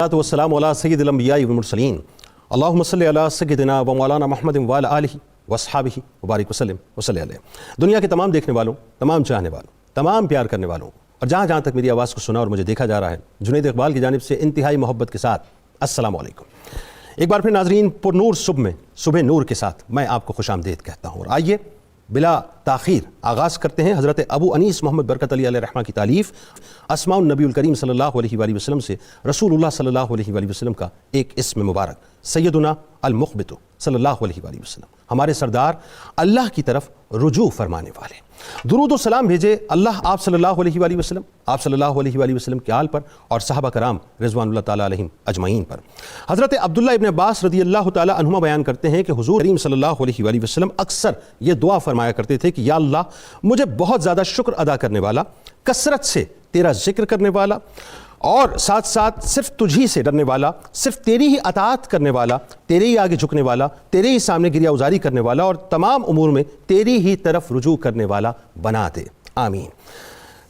والسلام علی سید الانبیاء والمرسلین اللہم صلی علی سیدنا و مولانا محمد وعلی آلہ واصحابہ وبارک وسلم وصلی علیہ۔ دنیا کے تمام دیکھنے والوں، تمام چاہنے والوں، تمام پیار کرنے والوں اور جہاں جہاں تک میری آواز کو سنا اور مجھے دیکھا جا رہا ہے، جنید اقبال کی جانب سے انتہائی محبت کے ساتھ السلام علیکم۔ ایک بار پھر ناظرین، پر نور صبح نور کے ساتھ میں آپ کو خوش آمدید کہتا ہوں، اور آئیے بلا تاخیر آغاز کرتے ہیں حضرت ابو انیس محمد برکت علی علیہ رحمہ کی تالیف اسماء النبی الکریم صلی اللہ علیہ وآلہ وسلم سے رسول اللہ صلی اللہ علیہ وآلہ وسلم کا ایک اسم مبارک، سیدنا المخبت صلی اللہ علیہ وآلہ وسلم، ہمارے سردار، اللہ کی طرف رجوع فرمانے والے۔ درود و سلام بھیجے اللہ آپ صلی اللہ علیہ وآلہ وسلم، آپ صلی اللہ علیہ وآلہ وسلم کے آل پر اور صحابہ کرام رضوان اللہ تعالیٰ علیہم اجمعین پر۔ حضرت عبداللہ ابن عباس رضی اللہ تعالیٰ عنہما بیان کرتے ہیں کہ حضور کریم صلی اللہ علیہ وآلہ وسلم اکثر یہ دعا فرمایا کرتے تھے کہ یا اللہ، مجھے بہت زیادہ شکر ادا کرنے والا، کثرت سے تیرا ذکر کرنے والا اور ساتھ ساتھ صرف تجھی سے ڈرنے والا، صرف تیری ہی اطاعت کرنے والا، تیرے ہی آگے جھکنے والا، تیرے ہی سامنے گریہ ازاری کرنے والا اور تمام امور میں تیری ہی طرف رجوع کرنے والا بنا دے، آمین۔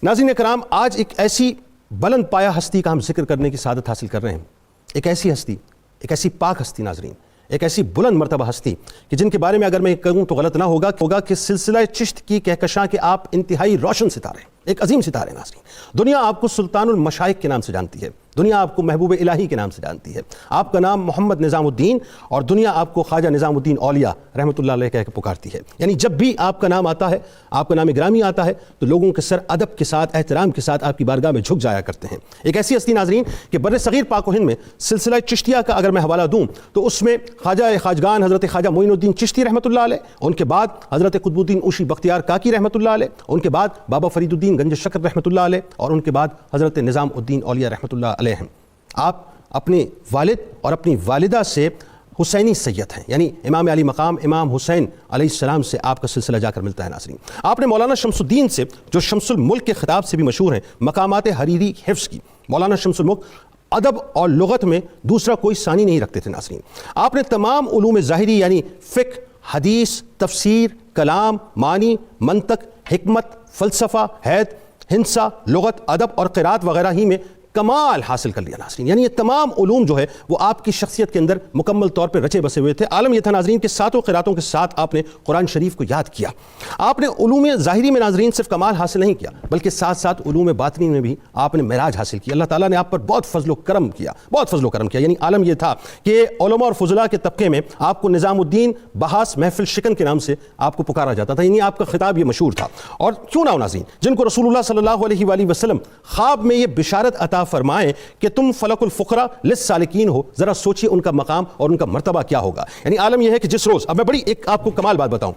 ناظرین کرام، آج ایک ایسی بلند پایہ ہستی کا ہم ذکر کرنے کی سعادت حاصل کر رہے ہیں، ایک ایسی ہستی، ایک ایسی پاک ہستی ناظرین، ایک ایسی بلند مرتبہ ہستی کہ جن کے بارے میں اگر میں کہوں تو غلط نہ ہوگا کہ سلسلہ چشت کی کہکشاں کے آپ انتہائی روشن ستارے، ایک عظیم ستارے ناظرین۔ دنیا آپ کو سلطان المشائق کے نام سے جانتی ہے، دنیا آپ کو محبوب الہی کے نام سے جانتی ہے، آپ کا نام محمد نظام الدین اور دنیا آپ کو خواجہ نظام الدین اولیاء رحمۃ اللہ علیہ کہہ کے پکارتی ہے۔ یعنی جب بھی آپ کا نام آتا ہے، آپ کا نام گرامی آتا ہے تو لوگوں کے سر ادب کے ساتھ، احترام کے ساتھ آپ کی بارگاہ میں جھک جایا کرتے ہیں۔ ایک ایسی ہستی ناظرین کہ بر صغیر پاک و ہند میں سلسلہ چشتیہ کا اگر میں حوالہ دوں تو اس میں خواجہ خواجگان حضرت خواجہ معین الدین چشتی رحمۃ اللہ علیہ، ان کے بعد حضرت قطب الدین اوشی بختیار کاکی رحمۃ اللہ علیہ، ان کے بعد بابا فرید الدین گنج شکر رحمۃ اللہ علیہ، اور ان کے بعد حضرت نظام الدین اولیاء رحمۃ اللہ علیہ ہیں۔ آپ اپنے والد اور اپنی والدہ سے حسینی سید ہیں، یعنی امام علی مقام امام حسین علیہ السلام سے آپ کا سلسلہ جا کر ملتا ہے ناظرین۔ آپ نے مولانا شمس الدین سے، جو شمس الملک کے خطاب سے بھی مشہور ہیں، مقامات حریری حفظ کی۔ مولانا شمس الملک ادب اور لغت میں دوسرا کوئی ثانی نہیں رکھتے تھے ناظرین۔ آپ نے تمام علوم ظاہری یعنی فقہ، حدیث، تفسیر، کلام، معنی، منطق، حکمت، فلسفہ، حید، ہندسہ، لغت، ادب اور قرات وغیرہ ہی میں کمال حاصل کر لیا ناظرین۔ یعنی یہ تمام علوم جو ہے وہ آپ کی شخصیت کے اندر مکمل طور پہ رچے بسے ہوئے تھے۔ عالم یہ تھا ناظرین کہ ساتوں قراتوں کے ساتھ آپ نے قرآن شریف کو یاد کیا۔ آپ نے علوم ظاہری میں ناظرین صرف کمال حاصل نہیں کیا بلکہ ساتھ ساتھ علوم باطنی میں بھی آپ نے معراج حاصل کیا۔ اللہ تعالیٰ نے آپ پر بہت فضل و کرم کیا، بہت فضل و کرم کیا۔ یعنی عالم یہ تھا کہ علماء اور فضلاء کے طبقے میں آپ کو نظام الدین بحاس محفل شکن کے نام سے آپ کو پکارا جاتا تھا، یعنی آپ کا خطاب یہ مشہور تھا۔ اور کیوں نہ ہو ناظرین، جن کو رسول اللہ صلی اللہ علیہ وآلہ وسلم خواب میں یہ بشارت عطا فرمائے کہ تم فلک الفقراء للسالکین ہو، ذرا سوچئے ان کا مقام اور ان کا مرتبہ کیا ہوگا۔ یعنی عالم یہ ہے کہ جس روز، اب میں بڑی ایک آپ کو کمال بات بتاؤں،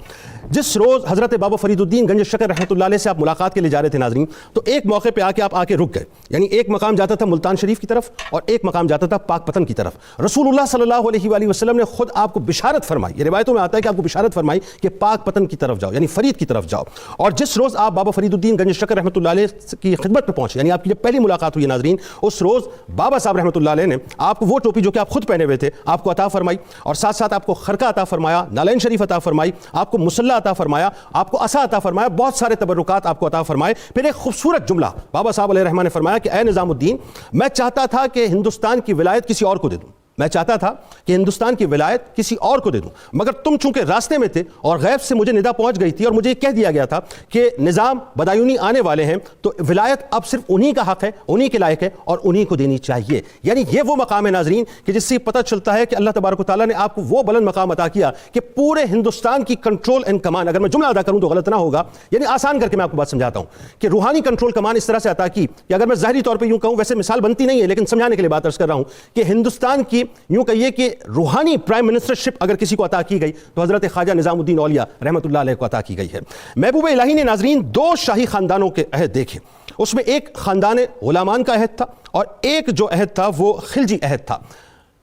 جس روز حضرت بابا فرید الدین گنج شکر رحمۃ اللہ علیہ سے آپ ملاقات کے لیے جا رہے تھے ناظرین، تو ایک موقع پہ آپ آ کے رک گئے۔ یعنی ایک مقام جاتا تھا ملتان شریف کی طرف اور ایک مقام جاتا تھا پاک پتن کی طرف۔ رسول اللہ صلی اللہ علیہ وآلہ وسلم نے خود آپ کو بشارت فرمائی، یہ روایتوں میں آتا ہے کہ آپ کو بشارت فرمائی کہ پاک پتن کی طرف جاؤ، یعنی فرید کی طرف جاؤ۔ اور جس روز آپ بابا فرید الدین گنج شکر رحمۃ اللہ علیہ کی خدمت پہ پہنچے، یعنی آپ کی جب پہلی ملاقات ہوئی ناظرین، اس روز بابا صاحب رحمۃ اللہ علیہ نے آپ کو وہ ٹوپی جو کہ آپ خود پہنے ہوئے تھے آپ کو عطا فرمائی، اور ساتھ ساتھ آپ کو خرقہ عطا فرمایا، نالین شریف عطا فرمائی، آپ کو مصلی عطا فرمایا، آپ کو عصا عطا فرمایا، بہت سارے تبرکات آپ کو عطا فرمائے۔ پھر ایک خوبصورت جملہ بابا صاحب علیہ الرحمہ نے فرمایا کہ اے نظام الدین، میں چاہتا تھا کہ ہندوستان کی ولایت کسی اور کو دے دوں، میں چاہتا تھا کہ ہندوستان کی ولایت کسی اور کو دے دوں، مگر تم چونکہ راستے میں تھے اور غیب سے مجھے ندا پہنچ گئی تھی اور مجھے یہ کہہ دیا گیا تھا کہ نظام بدایونی آنے والے ہیں، تو ولایت اب صرف انہی کا حق ہے، انہی کے لائق ہے اور انہی کو دینی چاہیے۔ یعنی یہ وہ مقام ہے ناظرین کہ جس سے پتہ چلتا ہے کہ اللہ تبارک و تعالیٰ نے آپ کو وہ بلند مقام عطا کیا کہ پورے ہندوستان کی کنٹرول اینڈ کمان، اگر میں جملہ ادا کروں تو غلط نہ ہوگا، یعنی آسان کر کے میں آپ کو بات سمجھاتا ہوں کہ روحانی کنٹرول کمان اس طرح سے عطا کی کہ اگر میں ظاہری طور پہ یوں کہوں، ویسے مثال بنتی نہیں ہے لیکن سمجھانے کے لیے بات عرض کر رہا ہوں کہ ہندوستان کی یوں کہیے کہ روحانی پرائم منسٹرشپ اگر کسی کو عطا کی گئی تو حضرت خواجہ نظام الدین اولیاء رحمۃ اللہ علیہ کو عطا کی گئی ہے۔ محبوب الہی نے ناظرین دو شاہی خاندانوں کے عہد دیکھے، اس میں ایک خاندان غلامان کا عہد تھا اور ایک جو عہد تھا وہ خلجی عہد تھا۔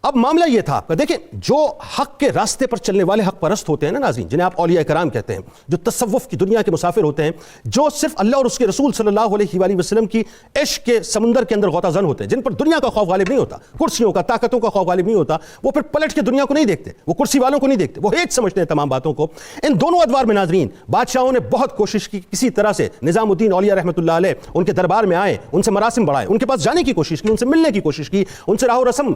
اب معاملہ یہ تھا آپ کا، دیکھیں جو حق کے راستے پر چلنے والے حق پرست ہوتے ہیں نا ناظرین، جنہیں آپ اولیاء کرام کہتے ہیں، جو تصوف کی دنیا کے مسافر ہوتے ہیں، جو صرف اللہ اور اس کے رسول صلی اللہ علیہ وآلہ وسلم کی عشق کے سمندر کے اندر غوطہ زن ہوتے ہیں، جن پر دنیا کا خوف غالب نہیں ہوتا، کرسیوں کا، طاقتوں کا خوف غالب نہیں ہوتا، وہ پھر پلٹ کے دنیا کو نہیں دیکھتے، وہ کرسی والوں کو نہیں دیکھتے، وہ ایک سمجھتے ہیں تمام باتوں کو۔ ان دونوں ادوار میں ناظرین بادشاہوں نے بہت کوشش کی کسی طرح سے نظام الدین اولیاء رحمۃ اللہ علیہ ان کے دربار میں آئے، ان سے مراسم بڑھائے، ان کے پاس جانے کی کوشش کی، ان سے ملنے کی کوشش کی، ان سے راہ و رسم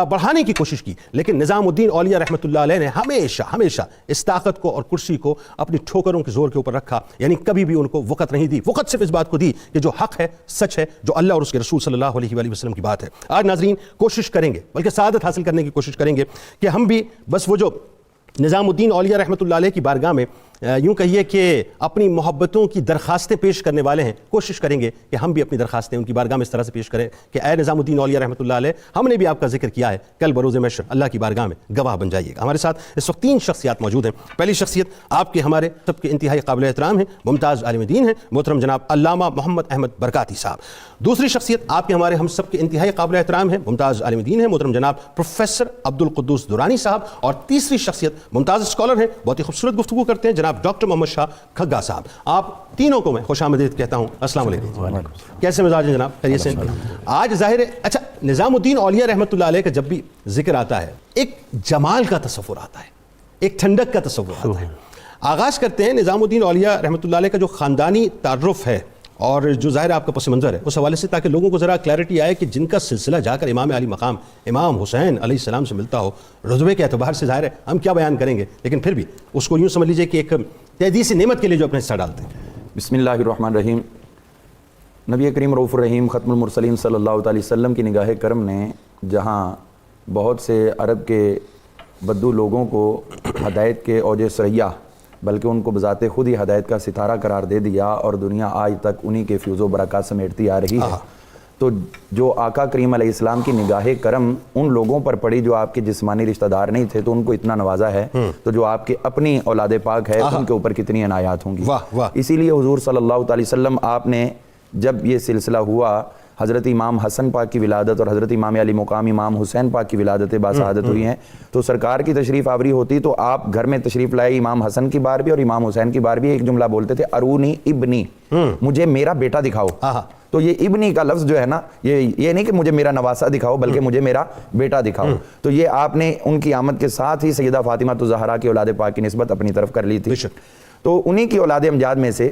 بڑھانے کی کوشش کی، لیکن نظام الدین اولیاء رحمۃ اللہ علیہ نے ہمیشہ اس طاقت کو اور کرسی کو اپنی ٹھوکروں کے زور کے اوپر رکھا، یعنی کبھی بھی ان کو وقت نہیں دی، وقت صرف اس بات کو دی کہ جو حق ہے، سچ ہے، جو اللہ اور اس کے رسول صلی اللہ علیہ وآلہ وسلم کی بات ہے۔ آج ناظرین کوشش کریں گے، بلکہ سعادت حاصل کرنے کی کوشش کریں گے کہ ہم بھی بس وہ جو نظام الدین اولیاء رحمۃ اللہ علیہ کی بارگاہ میں یوں کہیے کہ اپنی محبتوں کی درخواستیں پیش کرنے والے ہیں، کوشش کریں گے کہ ہم بھی اپنی درخواستیں ان کی بارگاہ میں اس طرح سے پیش کریں کہ اے نظام الدین اولیاء رحمۃ اللہ علیہ، ہم نے بھی آپ کا ذکر کیا ہے، کل بروز محشر اللہ کی بارگاہ میں گواہ بن جائیے گا۔ ہمارے ساتھ اس وقت 3 شخصیات موجود ہیں۔ پہلی شخصیت آپ کے ہمارے سب کے انتہائی قابل احترام ہیں، ممتاز عالم دین ہیں، محترم جناب علامہ محمد احمد برکاتی صاحب۔ دوسری شخصیت آپ کے ہمارے ہم سب کے انتہائی قابل احترام ہیں، ممتاز عالم دین ہیں، محترم جناب پروفیسر عبد القدوس درانی صاحب۔ اور تیسری شخصیت ممتاز اسکالر ہیں، بہت ہی خوبصورت گفتگو کرتے ہیں، جناب ڈاکٹر محمد شاہ کھگا صاحب۔ آپ تینوں کو میں خوش آمدید کہتا ہوں، السلام علیکم۔ کیسے مزاج ہیں جناب؟ خیریت سے؟ آج ظاہر ہے اچھا نظام الدین اولیاء رحمۃ اللہ علیہ کا جب بھی ذکر آتا ہے ایک جمال کا تصور آتا ہے، ایک ٹھنڈک کا تصور آتا ہے۔ آغاز کرتے ہیں نظام الدین اولیاء رحمۃ اللہ علیہ کا جو خاندانی تعارف ہے اور جو ظاہر آپ کا پس منظر ہے اس حوالے سے، تاکہ لوگوں کو ذرا کلیئرٹی آئے کہ جن کا سلسلہ جا کر امام علی مقام امام حسین علیہ السلام سے ملتا ہو، رتبے کے اعتبار سے ظاہر ہے ہم کیا بیان کریں گے، لیکن پھر بھی اس کو یوں سمجھ لیجئے کہ ایک تحدیث نعمت کے لیے جو اپنا حصہ ڈالتے ہیں۔ بسم اللہ الرحمن الرحیم۔ نبی کریم رؤوف الرحیم ختم المرسلین صلی اللہ علیہ وسلم کی نگاہ کرم نے جہاں بہت سے عرب کے بدو لوگوں کو ہدایت کے اوج ثریا بلکہ ان کو بذات خود ہی ہدایت کا ستارہ قرار دے دیا اور دنیا آج تک انہی کے فیوز و برکات سمیٹتی آ رہی ہے، تو جو آقا کریم علیہ السلام کی نگاہ کرم ان لوگوں پر پڑی جو آپ کے جسمانی رشتہ دار نہیں تھے تو ان کو اتنا نوازا ہے، تو جو آپ کے اپنی اولاد پاک ہے ان کے اوپر کتنی عنایات ہوں گی۔ اسی لیے حضور صلی اللہ علیہ وسلم آپ نے جب یہ سلسلہ ہوا، حضرت امام حسن پاک کی ولادت اور حضرت امام علی مقام امام حسین پاک کی ولادت باسعادت ہوئی ہیں، تو سرکار کی تشریف آوری ہوتی تو آپ گھر میں تشریف لائے امام حسن کی بار بھی اور امام حسین کی بار بھی ایک جملہ بولتے تھے، ارونی ابنی، مجھے میرا بیٹا دکھاؤ۔ تو یہ ابنی کا لفظ جو ہے نا، یہ نہیں کہ مجھے میرا نواسہ دکھاؤ بلکہ مجھے میرا بیٹا دکھاؤ، تو یہ آپ نے ان کی آمد کے ساتھ ہی سیدہ فاطمہ الزہرا کی اولاد پاک کی نسبت اپنی طرف کر لی تھی۔ تو انہی کی اولاد امجاد میں سے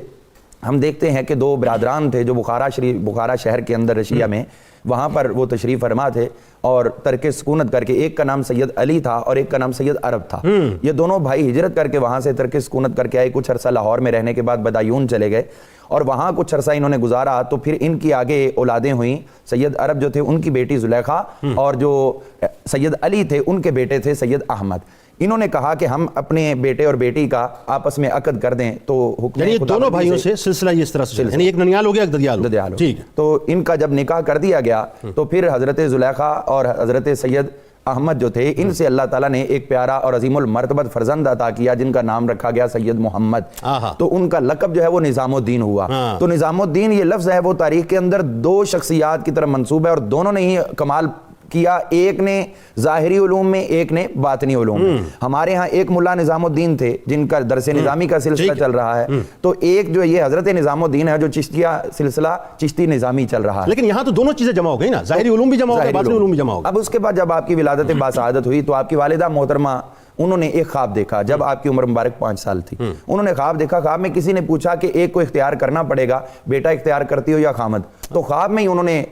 ہم دیکھتے ہیں کہ 2 برادران تھے جو بخارا شہر کے اندر رشیہ میں وہاں پر وہ تشریف فرما تھے اور ترک سکونت کر کے، ایک کا نام سید علی تھا اور ایک کا نام سید عرب تھا، یہ دونوں بھائی ہجرت کر کے وہاں سے ترک سکونت کر کے آئے، کچھ عرصہ لاہور میں رہنے کے بعد بدایون چلے گئے اور وہاں کچھ عرصہ انہوں نے گزارا، تو پھر ان کی آگے اولادیں ہوئیں، سید عرب جو تھے ان کی بیٹی زلیخا اور جو سید علی تھے ان کے بیٹے تھے سید احمد۔ انہوں نے کہا کہ ہم اپنے بیٹے اور بیٹی کا آپس میں عقد کر دیں، تو حکم یعنی دونوں بھائیوں سے سلسلہ اس طرح سے، یعنی ایک ننیال ہو گیا ایک ددیال ہو، ٹھیک ہے۔ تو ان کا جب نکاح کر دیا گیا تو پھر حضرت زلیخا اور حضرت سید احمد جو تھے ان سے اللہ تعالیٰ نے ایک پیارا اور عظیم المرتبت فرزند عطا کیا جن کا نام رکھا گیا سید محمد، تو ان کا لقب جو ہے وہ نظام الدین ہوا۔ تو نظام الدین یہ لفظ ہے وہ تاریخ کے اندر 2 شخصیات کی طرف منسوب ہے اور دونوں نے ہی کمال کیا، ایک نے ظاہری علوم میں ایک نے باطنی علوم میں۔ ہمارے ہاں ایک ملا نظام الدین تھے جن کا درس نظامی کا سلسلہ چل رہا ہے، تو ایک جو یہ حضرت نظام الدین ہے جو چشتیہ سلسلہ چشتی نظامی چل رہا ہے، لیکن یہاں تو دونوں چیزیں جمع ہو گئی نا، ظاہری علوم بھی جمع ہو گئے، باطنی علوم بھی جمع ہو گئے۔ اب اس کے بعد جب آپ کی ولادت باسعادت ہوئی تو آپ کی والدہ محترمہ انہوں نے ایک خواب دیکھا، جب آپ کی عمر مبارک 5 سال تھی، انہوں نے خواب دیکھا، خواب میں کسی نے پوچھا کہ ایک کو اختیار کرنا پڑے گا، بیٹا اختیار کرتی ہو یا خامد، تو خواب میں ہی انہوں نے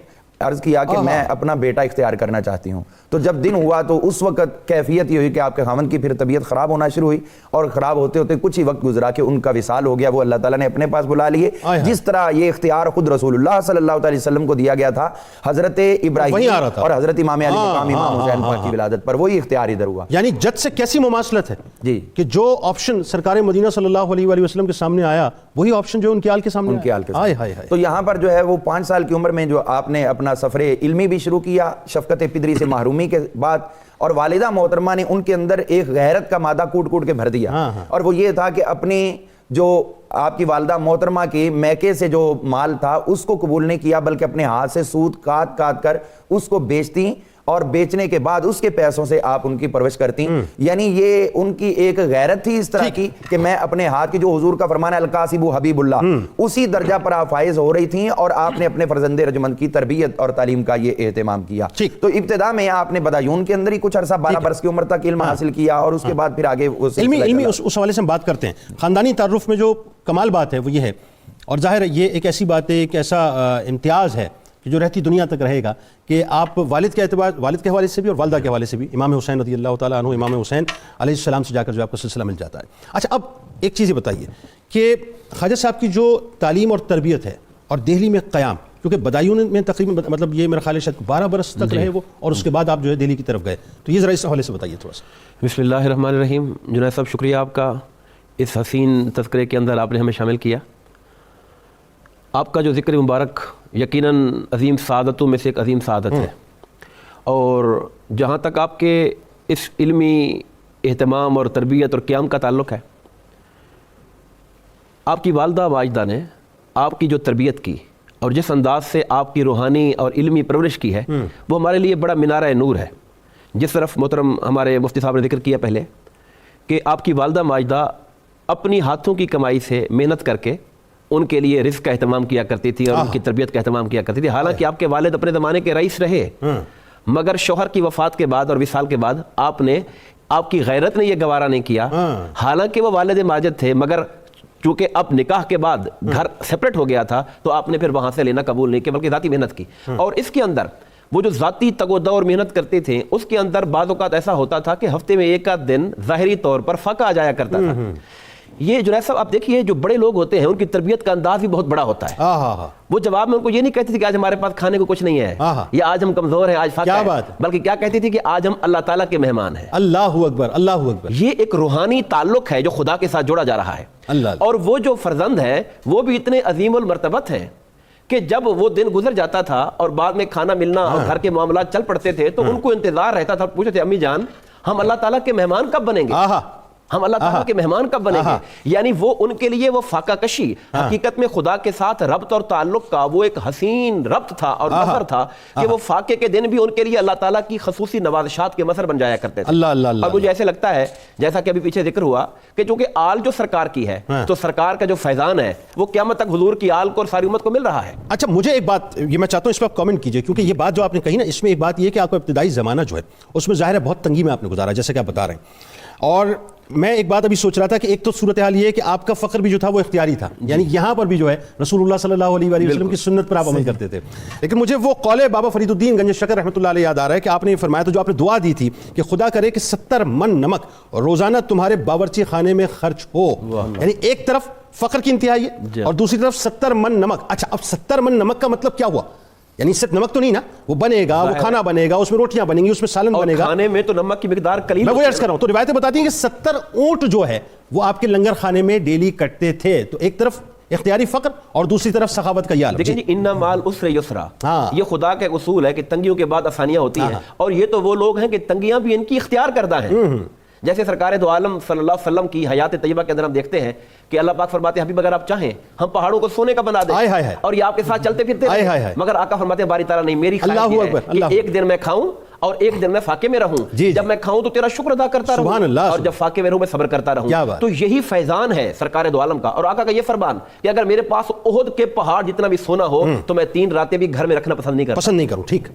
عرض کیا کہ میں اپنا بیٹا اختیار کرنا چاہتی ہوں۔ تو جب دن ہوا تو اس وقت کیفیت یہ ہوئی کہ آپ کے خاوند کی پھر طبیعت خراب ہونا شروع ہوئی اور خراب ہوتے ہوتے کچھ ہی وقت گزرا کہ ان کا وصال ہو گیا، وہ اللہ تعالیٰ نے اپنے پاس بلا لیے، جس طرح یہ اختیار خود رسول اللہ صلی اللہ علیہ وسلم کو دیا گیا تھا حضرت ابراہیم اور حضرت امام علی مقام امام حسین پاک کی ولادت پر، وہی اختیار ادھر ہوا۔ یعنی جد سے کیسی مماثلت ہے جی کہ جو آپشن سرکار مدینہ صلی اللہ علیہ وآلہ وسلم کے سامنے آیا وہی آپشن جو ان کے آل کے سامنے آیا۔ تو یہاں پر جو ہے وہ 5 سال کی عمر میں جو آپ نے اپنا سفر علمی بھی شروع کیا شفقت پدری سے محرومی کے بعد، اور والدہ محترمہ نے ان کے اندر ایک غیرت کا مادہ کوٹ کوٹ کے بھر دیا، اور وہ یہ تھا کہ اپنی جو آپ کی والدہ محترمہ کی میکے سے جو مال تھا اس کو قبول نہیں کیا بلکہ اپنے ہاتھ سے سود کاٹ کاٹ کر اس کو بیچتی اور بیچنے کے بعد اس کے پیسوں سے آپ ان کی پرورش کرتی. یعنی یہ ان کی ایک غیرت تھی اس طرح کی کہ میں اپنے ہاتھ کی, جو حضور کا فرمان ہے القاسب حبیب اللہ, اسی درجہ پر آپ فائز ہو رہی تھیں اور آپ نے اپنے فرزند رجمند کی تربیت اور تعلیم کا یہ اہتمام کیا. تو ابتدا میں آپ نے بدایون کے اندر ہی کچھ عرصہ 12 برس کی عمر تک علم حاصل کیا اور اس کے بعد پھر آگے علمی اس حوالے سے ہم بات کرتے ہیں. خاندانی تعارف میں جو کمال بات ہے وہ یہ ہے, اور ظاہر ہے یہ ایک ایسی بات ہے, ایک ایسا امتیاز ہے کہ جو رہتی دنیا تک رہے گا, کہ آپ والد کے حوالے سے بھی اور والدہ کے حوالے سے بھی امام حسین رضی اللہ تعالیٰ عنہ, امام حسین علیہ السلام سے جا کر جو آپ کا سلسلہ مل جاتا ہے. اچھا اب ایک چیز یہ بتائیے کہ خواجہ صاحب کی جو تعلیم اور تربیت ہے اور دہلی میں قیام, کیونکہ بدایون میں تقریباً مطلب یہ میرا خیال ہے شاید 12 برس تک رہے وہ, اور اس کے بعد آپ جو ہے دہلی کی طرف گئے, تو یہ ذرا اس حوالے سے بتائیے تھوڑا سا. بسم اللہ الرحمن الرحیم. جنید صاحب شکریہ آپ کا, اس حسین تذکرے کے اندر آپ نے ہمیں شامل کیا. آپ کا جو ذکر مبارک یقیناً عظیم سعادتوں میں سے ایک عظیم سعادت ہے, اور جہاں تک آپ کے اس علمی اہتمام اور تربیت اور قیام کا تعلق ہے, آپ کی والدہ ماجدہ نے آپ کی جو تربیت کی اور جس انداز سے آپ کی روحانی اور علمی پرورش کی ہے, وہ ہمارے لیے بڑا مینارہ نور ہے. جس طرف محترم ہمارے مفتی صاحب نے ذکر کیا پہلے کہ آپ کی والدہ ماجدہ اپنی ہاتھوں کی کمائی سے محنت کر کے ان کے لیے رزق کا اہتمام کیا کرتی تھی اور ان کی تربیت کا اہتمام کیا کرتی تھی. حالانکہ آپ کے والد اپنے زمانے کے رئیس رہے, مگر شوہر کی وفات کے بعد اور وصال کے بعد آپ کی غیرت نے یہ گوارا نہیں کیا. حالانکہ وہ والد ماجد تھے, مگر چونکہ اب نکاح کے بعد گھر سپریٹ ہو گیا تھا, تو آپ نے پھر وہاں سے لینا قبول نہیں کیا بلکہ ذاتی محنت کی. اور اس کے اندر وہ جو ذاتی تگ و دو اور محنت کرتے تھے, اس کے اندر بعض اوقات ایسا ہوتا تھا کہ ہفتے میں ایک آدھ دن ظاہری طور پر فاقہ آ جایا کرتا تھا. یہ جنید صاحب آپ دیکھیے, جو بڑے لوگ ہوتے ہیں ان کی تربیت کا انداز بھی بہت بڑا ہوتا ہے. وہ جواب میں ان کو یہ نہیں کہتی تھی کہ آج ہمارے پاس کھانے کو کچھ نہیں ہے, یا آج ہم کمزور ہیں, آج فاقہ ہے, بلکہ کیا کہتی تھی کہ آج ہم اللہ تعالیٰ کے مہمان ہیں. اللہ اکبر, اللہ اکبر. یہ ایک روحانی تعلق ہے جو خدا کے ساتھ جوڑا جا رہا ہے. اور وہ جو فرزند ہیں وہ بھی اتنے عظیم المرتبت ہیں کہ جب وہ دن گزر جاتا تھا اور بعد میں کھانا ملنا اور گھر کے معاملات چل پڑتے تھے, تو ان کو انتظار رہتا تھا, پوچھتے تھے امی جان ہم اللہ تعالیٰ کے مہمان کب بنیں گے, ہم اللہ تعالیٰ کے مہمان کب بنیں گے. یعنی وہ ان کے لیے وہ فاقہ کشی حقیقت میں خدا کے ساتھ ربط اور تعلق کا وہ ایک حسین ربط تھا اور مظہر تھا کہ وہ فاقے کے دن بھی ان کے لیے اللہ تعالیٰ کی خصوصی نوازشات کے مظہر بن جایا کرتے تھے. اور مجھے ایسے لگتا ہے جیسا کہ ابھی پیچھے ذکر ہوا کہ چونکہ آل جو سرکار کی ہے, تو سرکار کا جو فیضان ہے وہ قیامت تک حضور کی آل کو اور ساری امت کو مل رہا ہے. اچھا مجھے ایک بات یہ میں چاہتا ہوں اس پہ آپ کامنٹ کیجئے, کیونکہ یہ بات جو آپ نے کہی نا, اس میں ایک بات یہ کہ آپ کا ابتدائی زمانہ جو ہے اس میں ظاہر ہے بہت تنگی میں آپ نے گزارا, جیسے کہ آپ بتا رہے ہیں. اور میں ایک بات ابھی سوچ رہا تھا کہ ایک تو صورتحال یہ ہے کہ آپ کا فخر بھی جو تھا وہ اختیاری تھا, یعنی یہاں پر بھی جو ہے رسول اللہ صلی اللہ علیہ وآلہ وسلم کی سنت پر آپ عمل کرتے تھے. لیکن مجھے وہ قول بابا فرید الدین گنج شکر رحمۃ اللہ علیہ یاد آ رہا ہے کہ آپ نے یہ فرمایا تھا, جو آپ نے دعا دی تھی کہ خدا کرے کہ 70 من نمک روزانہ تمہارے باورچی خانے میں خرچ ہو. یعنی ایک طرف فخر کی انتہائی ہے اور دوسری طرف 70 من نمک. اچھا اب 70 من نمک کا مطلب کیا ہوا؟ یعنی صرف نمک تو نہیں نا, وہ بنے گا, وہ کھانا بنے گا, اس میں روٹیاں بنیں گی, اس میں سالن بنے گا, کھانے میں تو نمک کی مقدار قلیل. میں وہ عرض کر رہا ہوں, تو روایتیں بتاتی ہیں کہ 70 اونٹ جو ہے وہ آپ کے لنگر خانے میں ڈیلی کٹتے تھے. تو ایک طرف اختیاری فقر اور دوسری طرف سخاوت کا یال. دیکھیں جی, ان مال عسر یسرا, یہ خدا کا ایک اصول ہے کہ تنگیوں کے بعد آسانیاں ہوتی ہیں, اور یہ تو وہ لوگ ہیں کہ تنگیاں بھی ان کی اختیار کردہ ہیں. جیسے سرکار دو عالم صلی اللہ علیہ وسلم کی حیات طیبہ کے اندر ہم دیکھتے ہیں کہ اللہ پاک فرماتے ہیں حبیب اگر آپ چاہیں ہم پہاڑوں کو سونے کا بنا دیں اور یہ آپ کے ساتھ چلتے پھرتے رہیں, مگر آقا فرماتے ہیں باری تعالیٰ نہیں, میری خواہش یہ ہے کہ ایک دن میں کھاؤں اور ایک دن میں فاقے میں رہوں, جب میں کھاؤں تو تیرا شکر ادا کرتا رہوں, اور جب فاقے میں رہوں میں صبر کرتا رہوں. تو یہی فیضان ہے سرکار دو عالم کا, اور آقا کا یہ فرمان کہ اگر میرے پاس احد کے پہاڑ جتنا بھی سونا ہو تو میں 3 راتیں بھی گھر میں رکھنا پسند نہیں کروں. ٹھیک,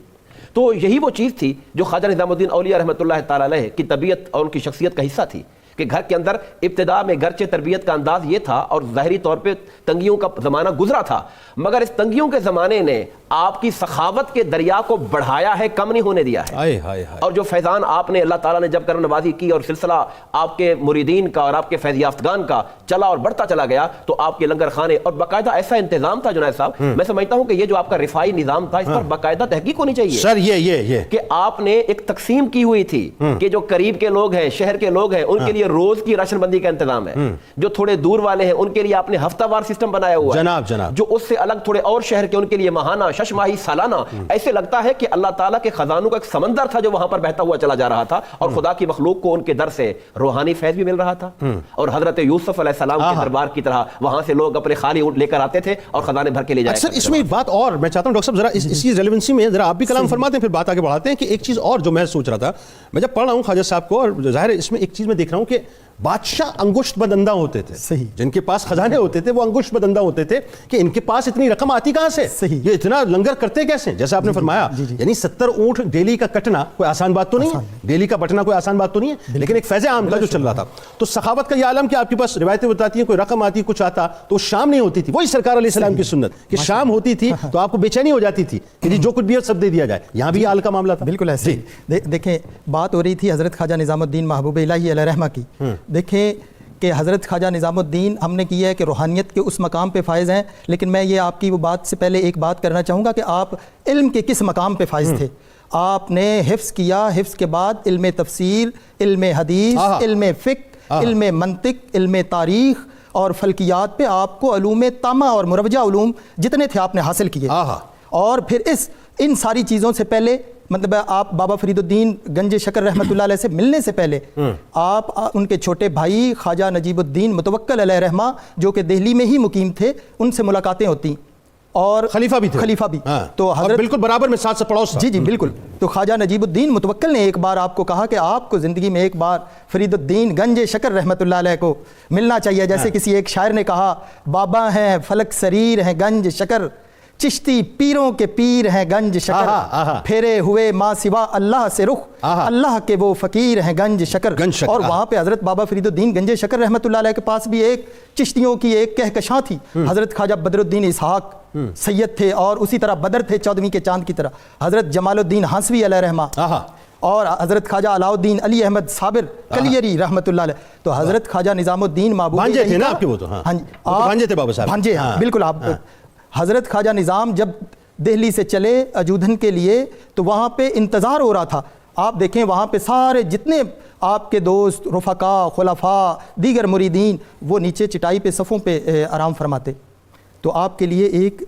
تو یہی وہ چیز تھی جو خواجہ نظام الدین اولیاء رحمۃ اللہ تعالی علیہ کی طبیعت اور ان کی شخصیت کا حصہ تھی کہ گھر کے اندر ابتدا میں گرچہ تربیت کا انداز یہ تھا اور ظاہری طور پہ تنگیوں کا زمانہ گزرا تھا, مگر اس تنگیوں کے زمانے نے آپ کی سخاوت کے دریا کو بڑھایا ہے, کم نہیں ہونے دیا ہے. اور جو فیضان آپ نے اللہ تعالیٰ نے جب کرم نوازی کی اور سلسلہ آپ کے مریدین کا اور آپ کے فیض یافتگان کا چلا اور بڑھتا چلا گیا, تو آپ کے لنگر خانے اور باقاعدہ ایسا انتظام تھا جنید صاحب, میں سمجھتا ہوں کہ یہ جو آپ کا رفائی نظام تھا اس پر باقاعدہ تحقیق ہونی چاہیے سر. یہ کہ آپ نے ایک تقسیم کی ہوئی تھی کہ جو قریب کے لوگ ہیں, شہر کے لوگ ہیں, ان کے لیے روز کی راشن بندی کا انتظام ہے. جو تھوڑے دور والے ہیں ان کے لیے آپ نے ہفتہ وار سسٹم بنایا ہوا ہے. جناب جو اس سے الگ تھوڑے اور شہر کے ان کے لیے ماہانہ 6 ماہی سالانہ ایسے لگتا ہے کہ اللہ تعالیٰ کے خزانوں کا ایک سمندر تھا جو وہاں پر بہتا ہوا چلا جا رہا تھا، اور خدا کی مخلوق کو ان کے در سے روحانی فیض بھی مل رہا تھا، اور حضرت یوسف علیہ السلام کے دربار کی طرح وہاں سے لوگ اپنے خالی اونٹ لے کر آتے تھے اور خزانے بھر کے لے جاتے تھے۔ اس میں ایک بات اور میں چاہتا ہوں ڈاکٹر صاحب، ذرا اس کی ریلیونسی میں ذرا آپ بھی کلام فرماتے ہیں، پھر بات آگے بڑھاتے ہیں کہ ایک چیز اور جو میں سوچ رہا تھا، میں جب پڑھ رہا ہوں خواجہ صاحب کو، اور ظاہر ہے اس میں ایک چیز میں دیکھ رہا ہوں کہ بادشاہ انگشت بدندہ ہوتے تھے، صحیح، جن کے پاس خزانے ہوتے تھے وہ انگشت بدندہ ہوتے تھے کہ ان کے پاس اتنی رقم آتی کہاں سے، صحیح، یہ اتنا لنگر کرتے کیسے، جیسا آپ نے فرمایا یعنی 70 اونٹ ڈیلی کا کٹنا کوئی آسان بات تو نہیں ہے، ڈیلی کا بٹنا کوئی آسان بات تو نہیں ہے، لیکن ایک فیض عام تھا جو چل رہا تھا۔ تو سخاوت کا یہ عالم کہ آپ کے پاس روایتیں بتاتی ہیں کوئی رقم آتی کچھ آتا تو شام نہیں ہوتی تھی، وہی سرکار علیہ السلام کی سنت کہ شام ہوتی تھی تو آپ کو بے چینی ہو جاتی تھی کہ جو کچھ بھی ہے سب دے دیا جائے، یہاں بھی حال کا معاملہ تھا۔ بالکل ایسے دیکھیں بات ہو رہی تھی حضرت خواجہ نظام الدین محبوب الہی علیہ رحمہ کی، دیکھیں کہ حضرت خواجہ نظام الدین ہم نے کی ہے کہ روحانیت کے اس مقام پہ فائز ہیں، لیکن میں یہ آپ کی وہ بات سے پہلے ایک بات کرنا چاہوں گا کہ آپ علم کے کس مقام پہ فائز تھے۔ آپ نے حفظ کیا، حفظ کے بعد علم تفسیر، علم حدیث، علم فقہ، علم منطق، علم تاریخ اور فلکیات پہ آپ کو علوم تامہ اور مروجہ علوم جتنے تھے آپ نے حاصل کیے، اور پھر ان ساری چیزوں سے پہلے مطلب آپ بابا فرید الدین گنج شکر رحمۃ اللہ علیہ سے ملنے سے پہلے آپ ان کے چھوٹے بھائی خواجہ نجیب الدین متوکل علیہ رحمہ جو کہ دہلی میں ہی مقیم تھے، ان سے ملاقاتیں ہوتی، اور خلیفہ بھی تھے، خلیفہ بھی، تو حضرت بالکل برابر میں ساتھ سے پڑوس تھا۔ جی بالکل، تو خواجہ نجیب الدین متوکل نے ایک بار آپ کو کہا کہ آپ کو زندگی میں ایک بار فرید الدین گنج شکر رحمۃ اللہ علیہ کو ملنا چاہیے، جیسے کسی ایک شاعر نے کہا بابا ہیں فلک سریر ہیں گنج شکر، چشتی پیروں کے پیر ہیں گنج شکر، پھیرے ہوئے ماں سوا اللہ سے رخ، اللہ کے وہ فقیر ہیں گنج شکر۔ اور وہاں پہ حضرت بابا فرید الدین گنج شکر رحمۃ اللہ علیہ کے پاس بھی ایک چشتیوں کی ایک کہکشاں تھی، حضرت خواجہ بدر الدین اسحاق سید تھے، اور اسی طرح بدر تھے 14ویں کے چاند کی طرح، حضرت جمال الدین ہنسوی علیہ رحمہ، اور حضرت خواجہ علاء الدین علی احمد صابر کلیری رحمۃ اللہ علیہ۔ تو حضرت خواجہ نظام الدین محبوب بھانجے تھے نا آپ کے، وہ تو بھانجے تھے بابا صاحب، بھانجے، بالکل۔ آپ حضرت خواجہ نظام جب دہلی سے چلے اجودھن کے لیے تو وہاں پہ انتظار ہو رہا تھا، آپ دیکھیں وہاں پہ سارے جتنے آپ کے دوست، رفقا، خلفاء، دیگر مریدین وہ نیچے چٹائی پہ صفوں پہ آرام فرماتے، تو آپ کے لیے ایک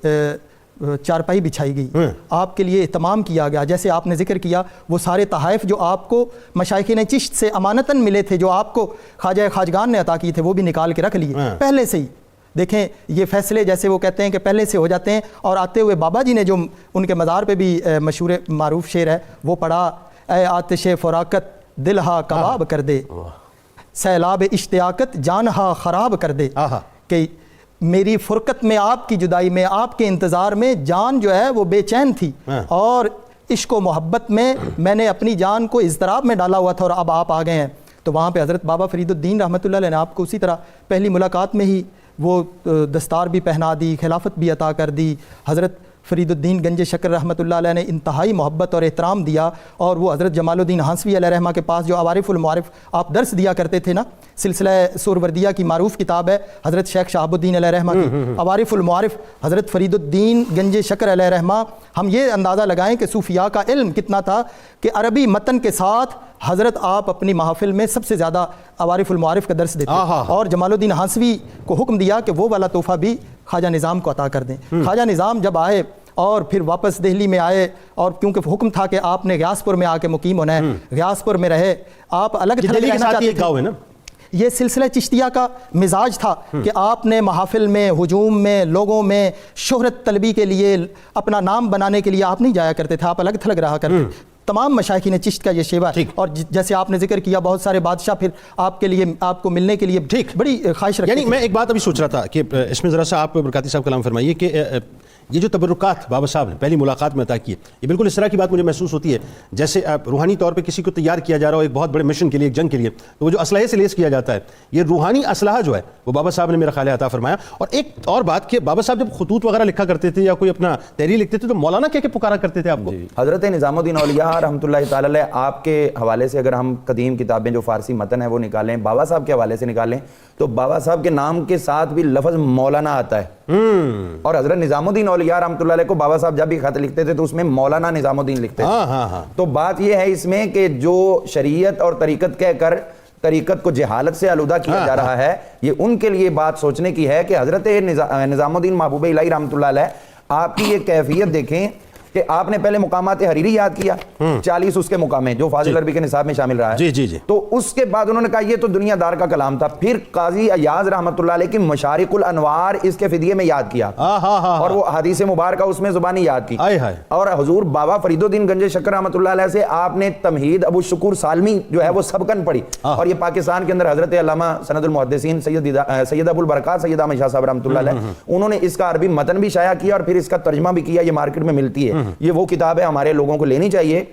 چارپائی بچھائی گئی، آپ کے لیے اہتمام کیا گیا، جیسے آپ نے ذکر کیا وہ سارے تحائف جو آپ کو مشائخین چشت سے امانتاً ملے تھے، جو آپ کو خواجہ خواجگان نے عطا کی تھے، وہ بھی نکال کے رکھ لیے پہلے سے ہی۔ دیکھیں یہ فیصلے جیسے وہ کہتے ہیں کہ پہلے سے ہو جاتے ہیں، اور آتے ہوئے بابا جی نے جو ان کے مزار پہ بھی مشہور معروف شعر ہے وہ پڑھا، اے آتش فراقت دلہا کباب کر دے، سیلاب اشتیاقت جانہا خراب کر دے، کہ میری فرقت میں، آپ کی جدائی میں، آپ کے انتظار میں جان جو ہے وہ بے چین تھی، اور عشق و محبت میں نے اپنی جان کو اضطراب میں ڈالا ہوا تھا، اور اب آپ آ گئے ہیں۔ تو وہاں پہ حضرت بابا فرید الدین رحمۃ اللہ علیہ نے آپ کو اسی طرح پہلی ملاقات میں ہی وہ دستار بھی پہنا دی، خلافت بھی عطا کر دی۔ حضرت فرید الدین گنج شکر رحمۃ اللہ علیہ نے انتہائی محبت اور احترام دیا، اور وہ حضرت جمال الدین ہنسوی علیہ رحمہ کے پاس جو عوارف المعارف آپ درس دیا کرتے تھے نا، سلسلہ سوروردیہ کی معروف کتاب ہے حضرت شیخ شہاب الدین علیہ رحمہ کی عوارف المعارف، حضرت فرید الدین گنج شکر علیہ رحمہ، ہم یہ اندازہ لگائیں کہ صوفیاء کا علم کتنا تھا کہ عربی متن کے ساتھ حضرت آپ اپنی محافل میں سب سے زیادہ عوارف المعارف کا درس دیتے، اور جمال الدین ہنسوی کو حکم دیا کہ وہ والا تحفہ بھی خواجہ نظام کو عطا کر دیں۔ خواجہ نظام جب آئے اور پھر واپس دہلی میں آئے، اور کیونکہ حکم تھا کہ آپ نے غیاس پور میں آ کے مقیم ہونا ہے، غیاس پور میں رہے، آپ الگ تھلگ رہنا چاہتے تھے۔ یہ سلسلہ چشتیہ کا مزاج تھا کہ آپ نے محافل میں، ہجوم میں، لوگوں میں شہرت طلبی کے لیے، اپنا نام بنانے کے لیے آپ نہیں جایا کرتے تھے، آپ الگ تھلگ رہا کرتے۔ تمام مشائخین چشت کا یہ شیوا ہے، اور جیسے آپ نے ذکر کیا بہت سارے بادشاہ پھر آپ کے لیے، آپ کو ملنے کے لیے بڑی خواہش رکھتے تھے۔ یعنی میں ایک بات ابھی سوچ رہا تھا کہ اس میں ذرا سا آپ برکاتی صاحب کلام فرمائیے کہ یہ جو تبرکات بابا صاحب نے پہلی ملاقات میں عطا کی ہے، یہ بالکل اس طرح کی بات مجھے محسوس ہوتی ہے جیسے روحانی طور پہ کسی کو تیار کیا جا رہا ہو ایک بہت بڑے مشن کے لیے، ایک جنگ کے لیے، تو وہ جو اسلحے سے لیس کیا جاتا ہے، یہ روحانی اسلحہ جو ہے وہ بابا صاحب نے میرا خیال عطا فرمایا۔ اور ایک اور بات کہ بابا صاحب جب خطوط وغیرہ لکھا کرتے تھے یا کوئی اپنا تحریر لکھتے تھے تو مولانا کہہ کے پکارا کرتے تھے آپ کو؟ حضرت نظام الدین اولیاء رحمۃ اللہ تعالی علیہ آپ کے حوالے سے اگر ہم قدیم کتابیں جو فارسی متن ہے وہ نکالیں، بابا صاحب کے حوالے سے نکالیں، تو بابا صاحب کے نام کے ساتھ بھی لفظ مولانا آتا ہے، اور حضرت نظام الدین اولیاء رحمۃ اللہ علیہ کو بابا صاحب جب بھی خط لکھتے تھے تو اس میں مولانا نظام الدین لکھتے تھے۔ تو بات یہ ہے اس میں کہ جو شریعت اور طریقت کہہ کر طریقت کو جہالت سے آلودہ کیا جا رہا ہے، یہ ان کے لیے بات سوچنے کی ہے کہ حضرت نظام الدین محبوب الہی رحمۃ اللہ علیہ آپ کی یہ کیفیت دیکھیں کہ آپ نے پہلے مقامات حریری یاد کیا 40 اس کے مقام ہیں جو فاضل عربی کے نصاب میں شامل رہا ہے. جی تو اس کے بعد انہوں نے کہا یہ تو دنیا دار کا کلام تھا. پھر قاضی ایاز رحمۃ اللہ علیہ کی مشارق الانوار اس کے فدیے میں یاد کیا اور وہ حدیث مبارکہ اس میں زبانی یاد کی. اور حضور بابا فرید الدین گنج شکر رحمۃ اللہ علیہ سے آپ نے تمہید ابو شکور سالمی جو ہے وہ سبقن پڑھی. اور یہ پاکستان کے اندر حضرت علامہ سند المحدثین سید ابو البرکات سید احمد شاہ صاحب رحمۃ اللہ علیہ انہوں نے اس کا عربی متن بھی شائع کیا اور پھر اس کا ترجمہ بھی کیا. یہ مارکیٹ میں ملتی ہے. یہ وہ کتاب ہمارے لوگوں کو لینی چاہیے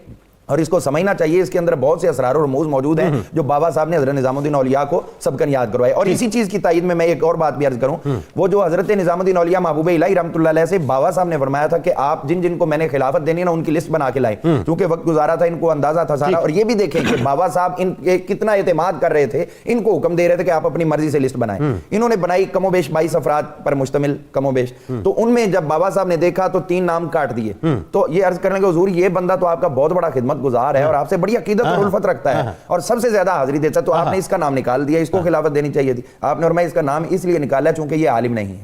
اور اس کو سمجھنا چاہیے. اس کے اندر بہت سے اسرار و رموز موجود ہیں جو بابا صاحب نے حضرت نظام الدین اولیاء کو سبقن یاد کروائے. اور اسی چیز کی تائید میں ایک اور بات بھی عرض کروں, وہ جو حضرت نظام الدین اولیاء محبوب الہی رحمۃ اللہ علیہ سے بابا صاحب نے فرمایا تھا کہ آپ جن جن کو میں نے خلافت دینی نا ان کی لسٹ بنا کے لائیں, کیونکہ وقت گزارا تھا, ان کو اندازہ تھا سارا. اور یہ بھی دیکھیں کہ بابا صاحب ان کے کتنا اعتماد کر رہے تھے, ان کو حکم دے رہے تھے کہ آپ اپنی مرضی سے لسٹ بنائیں. انہوں نے بنائی کم و بیش 22 افراد پر مشتمل کم و بیش. تو ان میں جب بابا صاحب نے دیکھا تو 3 نام کاٹ دیے. تو یہ عرض کرنے کے حضور یہ بندہ تو آپ کا بہت بڑا خدمت گزار ہے اور آپ سے بڑی عقیدت اور الفت رکھتا ہے اور سب سے زیادہ حاضری دیتا ہے, تو آپ نے اس کا نام نکال دیا. اس کو خلافت دینی چاہیے تھی. آپ نے فرمایا اس کا نام اس لیے نکالا چونکہ یہ عالم نہیں ہے.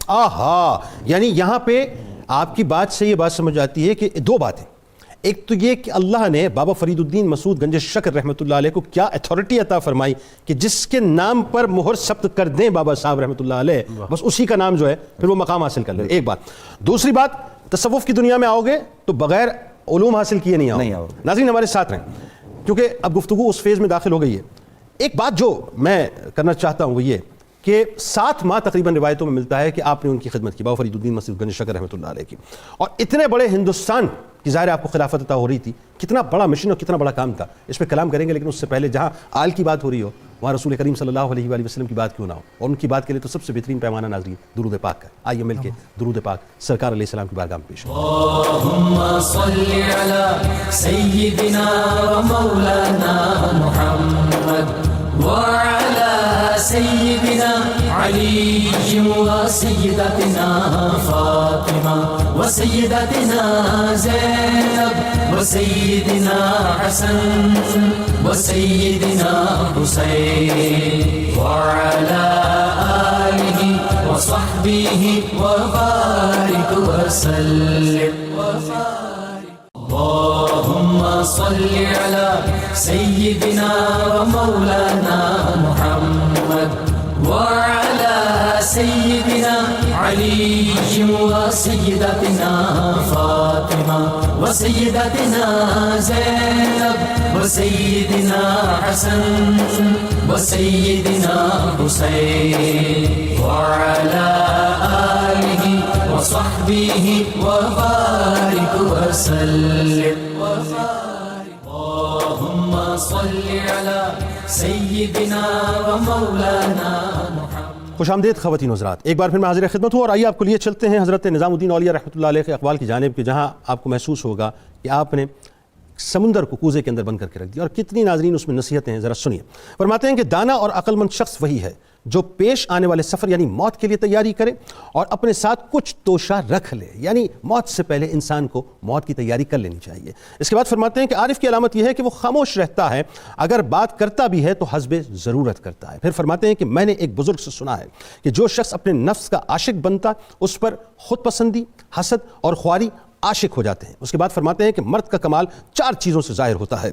یعنی یہاں پہ آپ کی بات سے یہ بات سمجھ آتی ہے کہ 2 باتیں. ایک تو یہ کہ اللہ نے بابا فرید الدین مسعود گنج شکر رحمۃ اللہ علیہ کو کیا اتھارٹی عطا فرمائی کہ جس کے نام پر مہر ثبت کر دیں بابا صاحب رحمۃ اللہ علیہ, بس اسی کا نام جو ہے پھر وہ مقام حاصل کر لے. ایک بات. دوسری بات, تصوف کی دنیا میں آؤ گے تو بغیر علوم حاصل کیے نہیں آؤ. ناظرین ہمارے ساتھ رہیں کیونکہ اب گفتگو اس فیز میں داخل ہو گئی ہے. ایک بات جو میں کرنا چاہتا ہوں وہ یہ کہ 7 ماہ تقریباً روایتوں میں ملتا ہے کہ آپ نے ان کی خدمت کی, بابا فرید الدین مسعود گنج شکر رحمۃ اللہ علیہ کی. اور اتنے بڑے ہندوستان کی ظاہر آپ کو خلافت عطا ہو رہی تھی, کتنا بڑا مشن اور کتنا بڑا کام تھا, اس پہ کلام کریں گے. لیکن اس سے پہلے جہاں آل کی بات ہو رہی ہو وہاں رسول کریم صلی اللہ علیہ وآلہ وسلم کی بات کیوں نہ ہو, اور ان کی بات کے لیے تو سب سے بہترین پیمانہ ناظرین درود پاک کا. آئیے مل کے درود پاک سرکار علیہ السلام کی بارگاہ میں پیش کریں. اللہم صلی علی سیدنا و مولانا محمد وعلى سيدنا علي وسيدتنا فاطمة وسيدتنا زينب وسيدنا حسن وسيدنا حسين وعلى آله وصحبه وبارك وسلم. اللهم صل على سيدنا ومولانا محمد وعلى سيدنا علي وسيدتنا فاطمة وسيدتنا زينب وسيدنا حسن وسيدنا حسين وعلى آله وصحبه وبارك وسلم. اللهم صل على سيدنا ومولانا محمد. خوش آمدید خواتین و حضرات, ایک بار پھر میں حاضر خدمت ہوں اور آئیے آپ کو لیے چلتے ہیں حضرت نظام الدین اولیاء رحمۃ اللہ علیہ کے اقوال کی جانب کے, جہاں آپ کو محسوس ہوگا کہ آپ نے سمندر کو کوزے کے اندر بند کر کے رکھ دیا. اور کتنی ناظرین اس میں نصیحتیں ہیں, ذرا سنیے. فرماتے ہیں کہ دانا اور عقل مند شخص وہی ہے جو پیش آنے والے سفر یعنی موت کے لیے تیاری کرے اور اپنے ساتھ کچھ توشہ رکھ لے. یعنی موت سے پہلے انسان کو موت کی تیاری کر لینی چاہیے. اس کے بعد فرماتے ہیں کہ عارف کی علامت یہ ہے کہ وہ خاموش رہتا ہے, اگر بات کرتا بھی ہے تو حسب ضرورت کرتا ہے. پھر فرماتے ہیں کہ میں نے ایک بزرگ سے سنا ہے کہ جو شخص اپنے نفس کا عاشق بنتا اس پر خود پسندی, حسد اور خواری عاشق ہو جاتے ہیں. اس کے بعد فرماتے ہیں کہ مرد کا کمال 4 چیزوں سے ظاہر ہوتا ہے: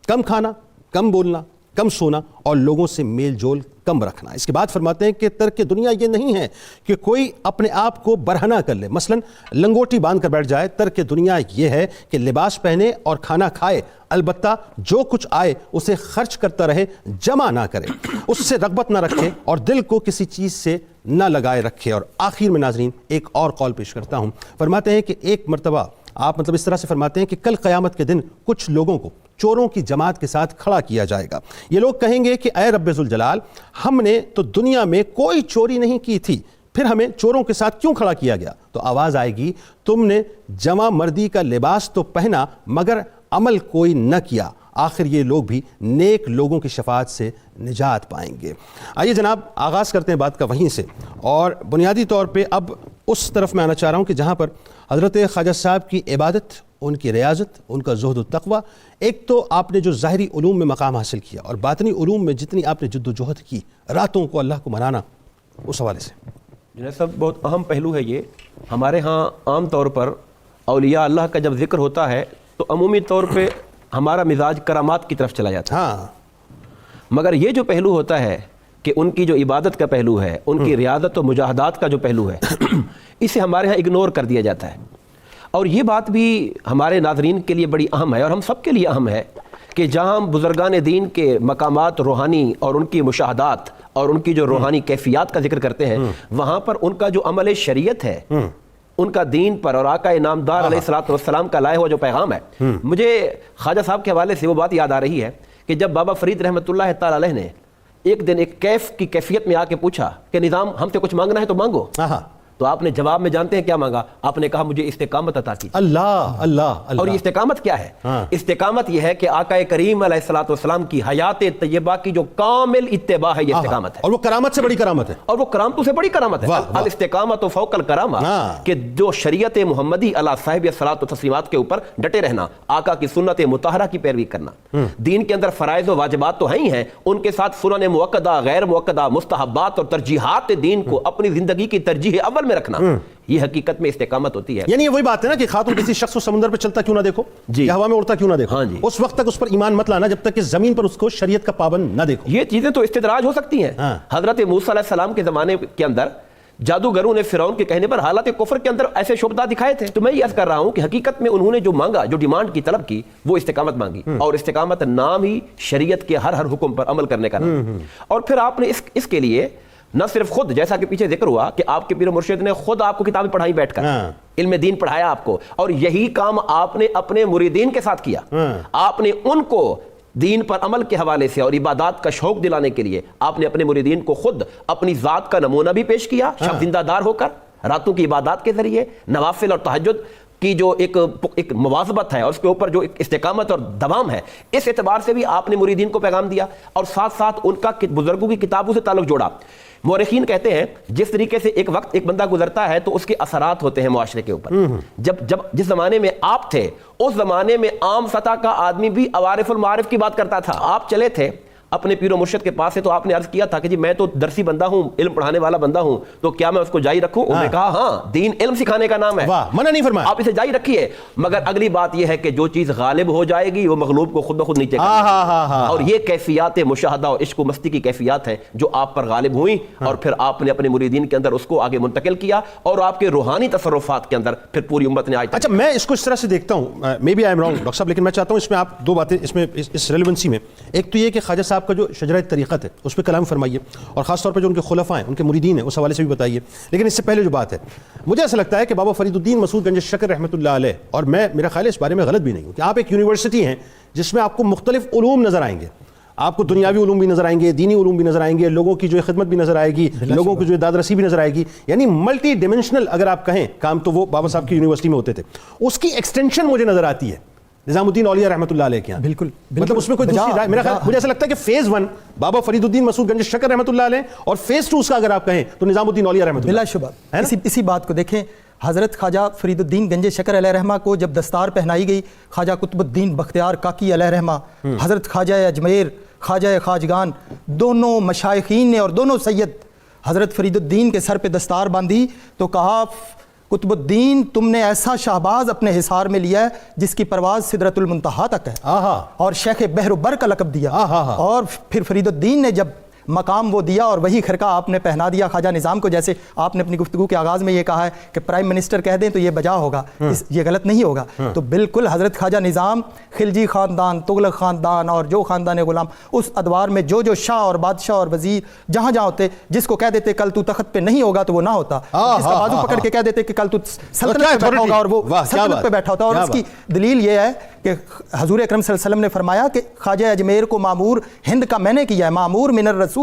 کم کھانا, کم بولنا, کم سونا اور لوگوں سے میل جول کم رکھنا. اس کے بعد فرماتے ہیں کہ ترک دنیا یہ نہیں ہے کہ کوئی اپنے آپ کو برہنہ کر لے, مثلا لنگوٹی باندھ کر بیٹھ جائے. ترک دنیا یہ ہے کہ لباس پہنے اور کھانا کھائے, البتہ جو کچھ آئے اسے خرچ کرتا رہے, جمع نہ کرے, اس سے رغبت نہ رکھے اور دل کو کسی چیز سے نہ لگائے رکھے. اور آخر میں ناظرین ایک اور قول پیش کرتا ہوں. فرماتے ہیں کہ ایک مرتبہ آپ اس طرح سے فرماتے ہیں کہ کل قیامت کے دن کچھ لوگوں کو چوروں کی جماعت کے ساتھ کھڑا کیا جائے گا. یہ لوگ کہیں گے کہ اے رب ذوالجلال, ہم نے تو دنیا میں کوئی چوری نہیں کی تھی, پھر ہمیں چوروں کے ساتھ کیوں کھڑا کیا گیا؟ تو آواز آئے گی, تم نے جمع مردی کا لباس تو پہنا مگر عمل کوئی نہ کیا. آخر یہ لوگ بھی نیک لوگوں کی شفاعت سے نجات پائیں گے. آئیے جناب آغاز کرتے ہیں بات کا وہیں سے, اور بنیادی طور پہ اب اس طرف میں آنا چاہ رہا ہوں کہ جہاں پر حضرت خواجہ صاحب کی عبادت, ان کی ریاضت, ان کا زہد و تقوی, ایک تو آپ نے جو ظاہری علوم میں مقام حاصل کیا اور باطنی علوم میں جتنی آپ نے جد و جہد کی, راتوں کو اللہ کو منانا, اس حوالے سے جنید صاحب بہت اہم پہلو ہے یہ. ہمارے ہاں عام طور پر اولیاء اللہ کا جب ذکر ہوتا ہے تو عمومی طور پہ ہمارا مزاج کرامات کی طرف چلا جاتا ہے. ہاں مگر یہ جو پہلو ہوتا ہے کہ ان کی جو عبادت کا پہلو ہے, ان کی ریاضت و مجاہدات کا جو پہلو ہے, اسے ہمارے ہاں اگنور کر دیا جاتا ہے. اور یہ بات بھی ہمارے ناظرین کے لیے بڑی اہم ہے اور ہم سب کے لیے اہم ہے کہ جہاں ہم بزرگان دین کے مقامات روحانی اور ان کی مشاہدات اور ان کی جو روحانی کیفیات کا ذکر کرتے ہیں, وہاں پر ان کا جو عمل شریعت ہے, ان کا دین پر اور آقا انعامدار علیہ الصلوۃ والسلام کا لائے ہوا جو پیغام ہے, مجھے خواجہ صاحب کے حوالے سے وہ بات یاد آ رہی ہے کہ جب بابا فرید رحمۃ اللہ تعالی علیہ نے ایک دن ایک کیف کی کیفیت میں آ کے پوچھا کہ نظام ہم سے کچھ مانگنا ہے تو مانگو, تو آپ نے جواب میں جانتے ہیں کیا مانگا؟ آپ نے کہا مجھے استقامت عطا کیجیے. اللہ اللہ اللہ. اور یہ استقامت کیا ہے؟ استقامت یہ ہے کہ آقا کریم علیہ الصلوۃ والسلام کی حیات طیبہ کی جو کامل اتباع ہے, یہ استقامت ہے. اور وہ کرامت سے بڑی کرامت ہے, اور وہ کرامتوں سے بڑی کرامت ہے. الاستقامت فوق الکرامہ, کہ جو شریعت محمدی علی صاحب الصلاۃ والتسلیمات کے اوپر ڈٹے رہنا, آقا کی سنت مطہرہ کی پیروی کرنا. دین کے اندر فرائض و واجبات تو ہیں ہی ہیں, ان کے ساتھ سنن مؤکدہ, غیر مؤکدہ, مستحبات اور ترجیحات دین کو اپنی زندگی کی ترجیح اول میں رکھنا, یہ حقیقت میں استقامت ہوتی ہے. یعنی وہی بات ہے نا کہ خاتون کسی شخص کو سمندر پہ چلتا کیوں نہ دیکھو, یا ہوا میں اڑتا کیوں نہ دیکھو, اس وقت تک اس پر ایمان مت لانا جب تک کہ زمین پر اس کو شریعت کا پابند نہ دیکھو. یہ چیزیں تو استدراج ہو سکتی ہیں. حضرت موسیٰ علیہ السلام کے زمانے کے اندر جادوگروں نے فرعون کے کہنے پر حالات کفر کے اندر ایسے شبہات دکھائے تھے. تو میں یہ عرض کر رہا ہوں کہ حقیقت میں انہوں نے جو مانگا, جو ڈیمانڈ کی, طلب کی, وہ استقامت مانگی. اور استقامت نام ہی شریعت کے ہر حکم پر عمل کرنے کا نام. اور پھر آپ نے اس کے لیے نہ صرف خود, جیسا کہ پیچھے ذکر ہوا کہ آپ کے پیر و مرشد نے خود آپ کو کتابیں پڑھائی بیٹھ کر, علم دین پڑھایا آپ کو, اور یہی کام آپ نے اپنے مریدین کے ساتھ کیا. آپ نے ان کو دین پر عمل کے حوالے سے اور عبادات کا شوق دلانے کے لیے آپ نے اپنے مریدین کو خود اپنی ذات کا نمونہ بھی پیش کیا, شب زندہ دار ہو کر, راتوں کی عبادات کے ذریعے, نوافل اور تہجد کی جو ایک مواظبت ہے اور اس کے اوپر جو استقامت اور دوام ہے, اس اعتبار سے بھی آپ نے مریدین کو پیغام دیا. اور ساتھ ساتھ ان کا بزرگوں کی کتابوں سے تعلق جوڑا. مورخین کہتے ہیں جس طریقے سے ایک وقت ایک بندہ گزرتا ہے تو اس کے اثرات ہوتے ہیں معاشرے کے اوپر. جس زمانے میں آپ تھے, اس زمانے میں عام سطح کا آدمی بھی عوارف المعارف کی بات کرتا تھا. آپ چلے تھے اپنے پیر و مرشد کے پاس سے, تو آپ نے عرض کیا تھا کہ جی میں تو درسی بندہ ہوں, علم پڑھانے والا بندہ ہوں, تو کیا میں اس کو جاری رکھوں؟ انہوں نے کہا ہاں, دین علم سکھانے کا نام ہے, منع نہیں فرمایا, آپ اسے جاری رکھیے. مگر اگلی بات یہ ہے کہ جو چیز غالب ہو جائے گی وہ مغلوب کو خود بخود نیچے کرے. اور یہ کیفیات مشاہدہ اور عشق و مستی کی کیفیات ہیں جو آپ پر غالب ہوئیں, اور پھر آپ نے اپنے مریدین کے اندر اس کو آگے منتقل کیا, اور آپ کے روحانی تصرفات کے اندر پھر پوری امت نے آج. اچھا, میں اس کو اس طرح سے دیکھتا ہوں, may be I am wrong doctor صاحب, لیکن میں چاہتا ہوں اس میں آپ دو باتیں اس میں اس ریلیونسی میں. ایک تو یہ کہ خواجہ صاحب کا جو شجرہ طریقت ہے اس پہ کلام فرمائیے, اور خاص طور پہ جو ان کے خلفاء ہیں, ان کے مریدین ہیں, اس حوالے سے بھی بتائیے. لیکن اس سے پہلے جو بات ہے, مجھے ایسا لگتا ہے کہ بابا فرید الدین مسعود گنج شکر رحمۃ اللہ علیہ, اور میرا خیال ہے اس بارے میں غلط بھی نہیں ہوں, کہ آپ ایک یونیورسٹی ہیں جس میں آپ کو مختلف علوم نظر آئیں گے. آپ کو دنیاوی علوم بھی نظر آئیں گے, دینی علوم بھی نظر آئیں گے, لوگوں کی جو خدمت بھی نظر آئے گی, لوگوں کی جو داد رسی بھی نظر آئے گی. یعنی ملٹی ڈائمینشنل اگر آپ کہیں کام, تو وہ بابا صاحب کی یونیورسٹی میں ہوتے تھے. اس کی ایکسٹینشن مجھے نظر آتی ہے نظام الدین اولیاء رحمۃ اللہ علیہ کے یہاں. بالکل, مطلب اس میں کوئی دوسری رائے, میرا خیال مجھے ایسا لگتا ہے کہ فیز 1 بابا فرید الدین مسعود گنج شکر رحمۃ اللہ علیہ, اور فیز 2 اس کا اگر آپ کہیں تو نظام الدین اولیاء رحمۃ اللہ. بلا شبہ اسی بات کو دیکھیں. حضرت خواجہ فرید الدین گنج شکر علیہ رحمہ کو جب دستار پہنائی گئی, خواجہ قطب الدین بختیار کاکی علیہ رحمہ, حضرت خواجہ اجمیر, خواجہ خواجگان, دونوں مشائخین نے اور دونوں سید حضرت فرید الدین کے سر پہ دستار باندھی, تو کہا قطب الدین تم نے ایسا شہباز اپنے حصار میں لیا ہے جس کی پرواز سدرۃ المنتہا تک ہے, اور شیخ بحر و بر کا لقب دیا. اور پھر فرید الدین نے جب مقام وہ دیا اور وہی خرقہ آپ نے پہنا دیا خواجہ نظام کو, جیسے آپ نے اپنی گفتگو کے آغاز میں یہ کہا ہے کہ پرائم منسٹر کہہ دیں تو یہ بجا ہوگا, یہ غلط نہیں ہوگا. تو بالکل حضرت خواجہ نظام خلجی خاندان, تغلق خاندان اور جو خاندان غلام, اس ادوار میں جو شاہ اور بادشاہ اور وزیر جہاں ہوتے, جس کو کہہ دیتے کل تو تخت پہ نہیں ہوگا تو وہ نہ ہوتا, جس کا بازو پکڑ کے کہہ دیتے کہ کل تو سلطنت پہ بیٹھا ہوگا اور وہ سلطنت پہ بیٹھا ہوتا. اور اس کی دلیل یہ ہے کہ حضور اکرم صلی اللہ علیہ وسلم نے فرمایا کہ خواجہ اجمیر کو مامور ہند کا میں نے کیا ہے, مامور من الرسول.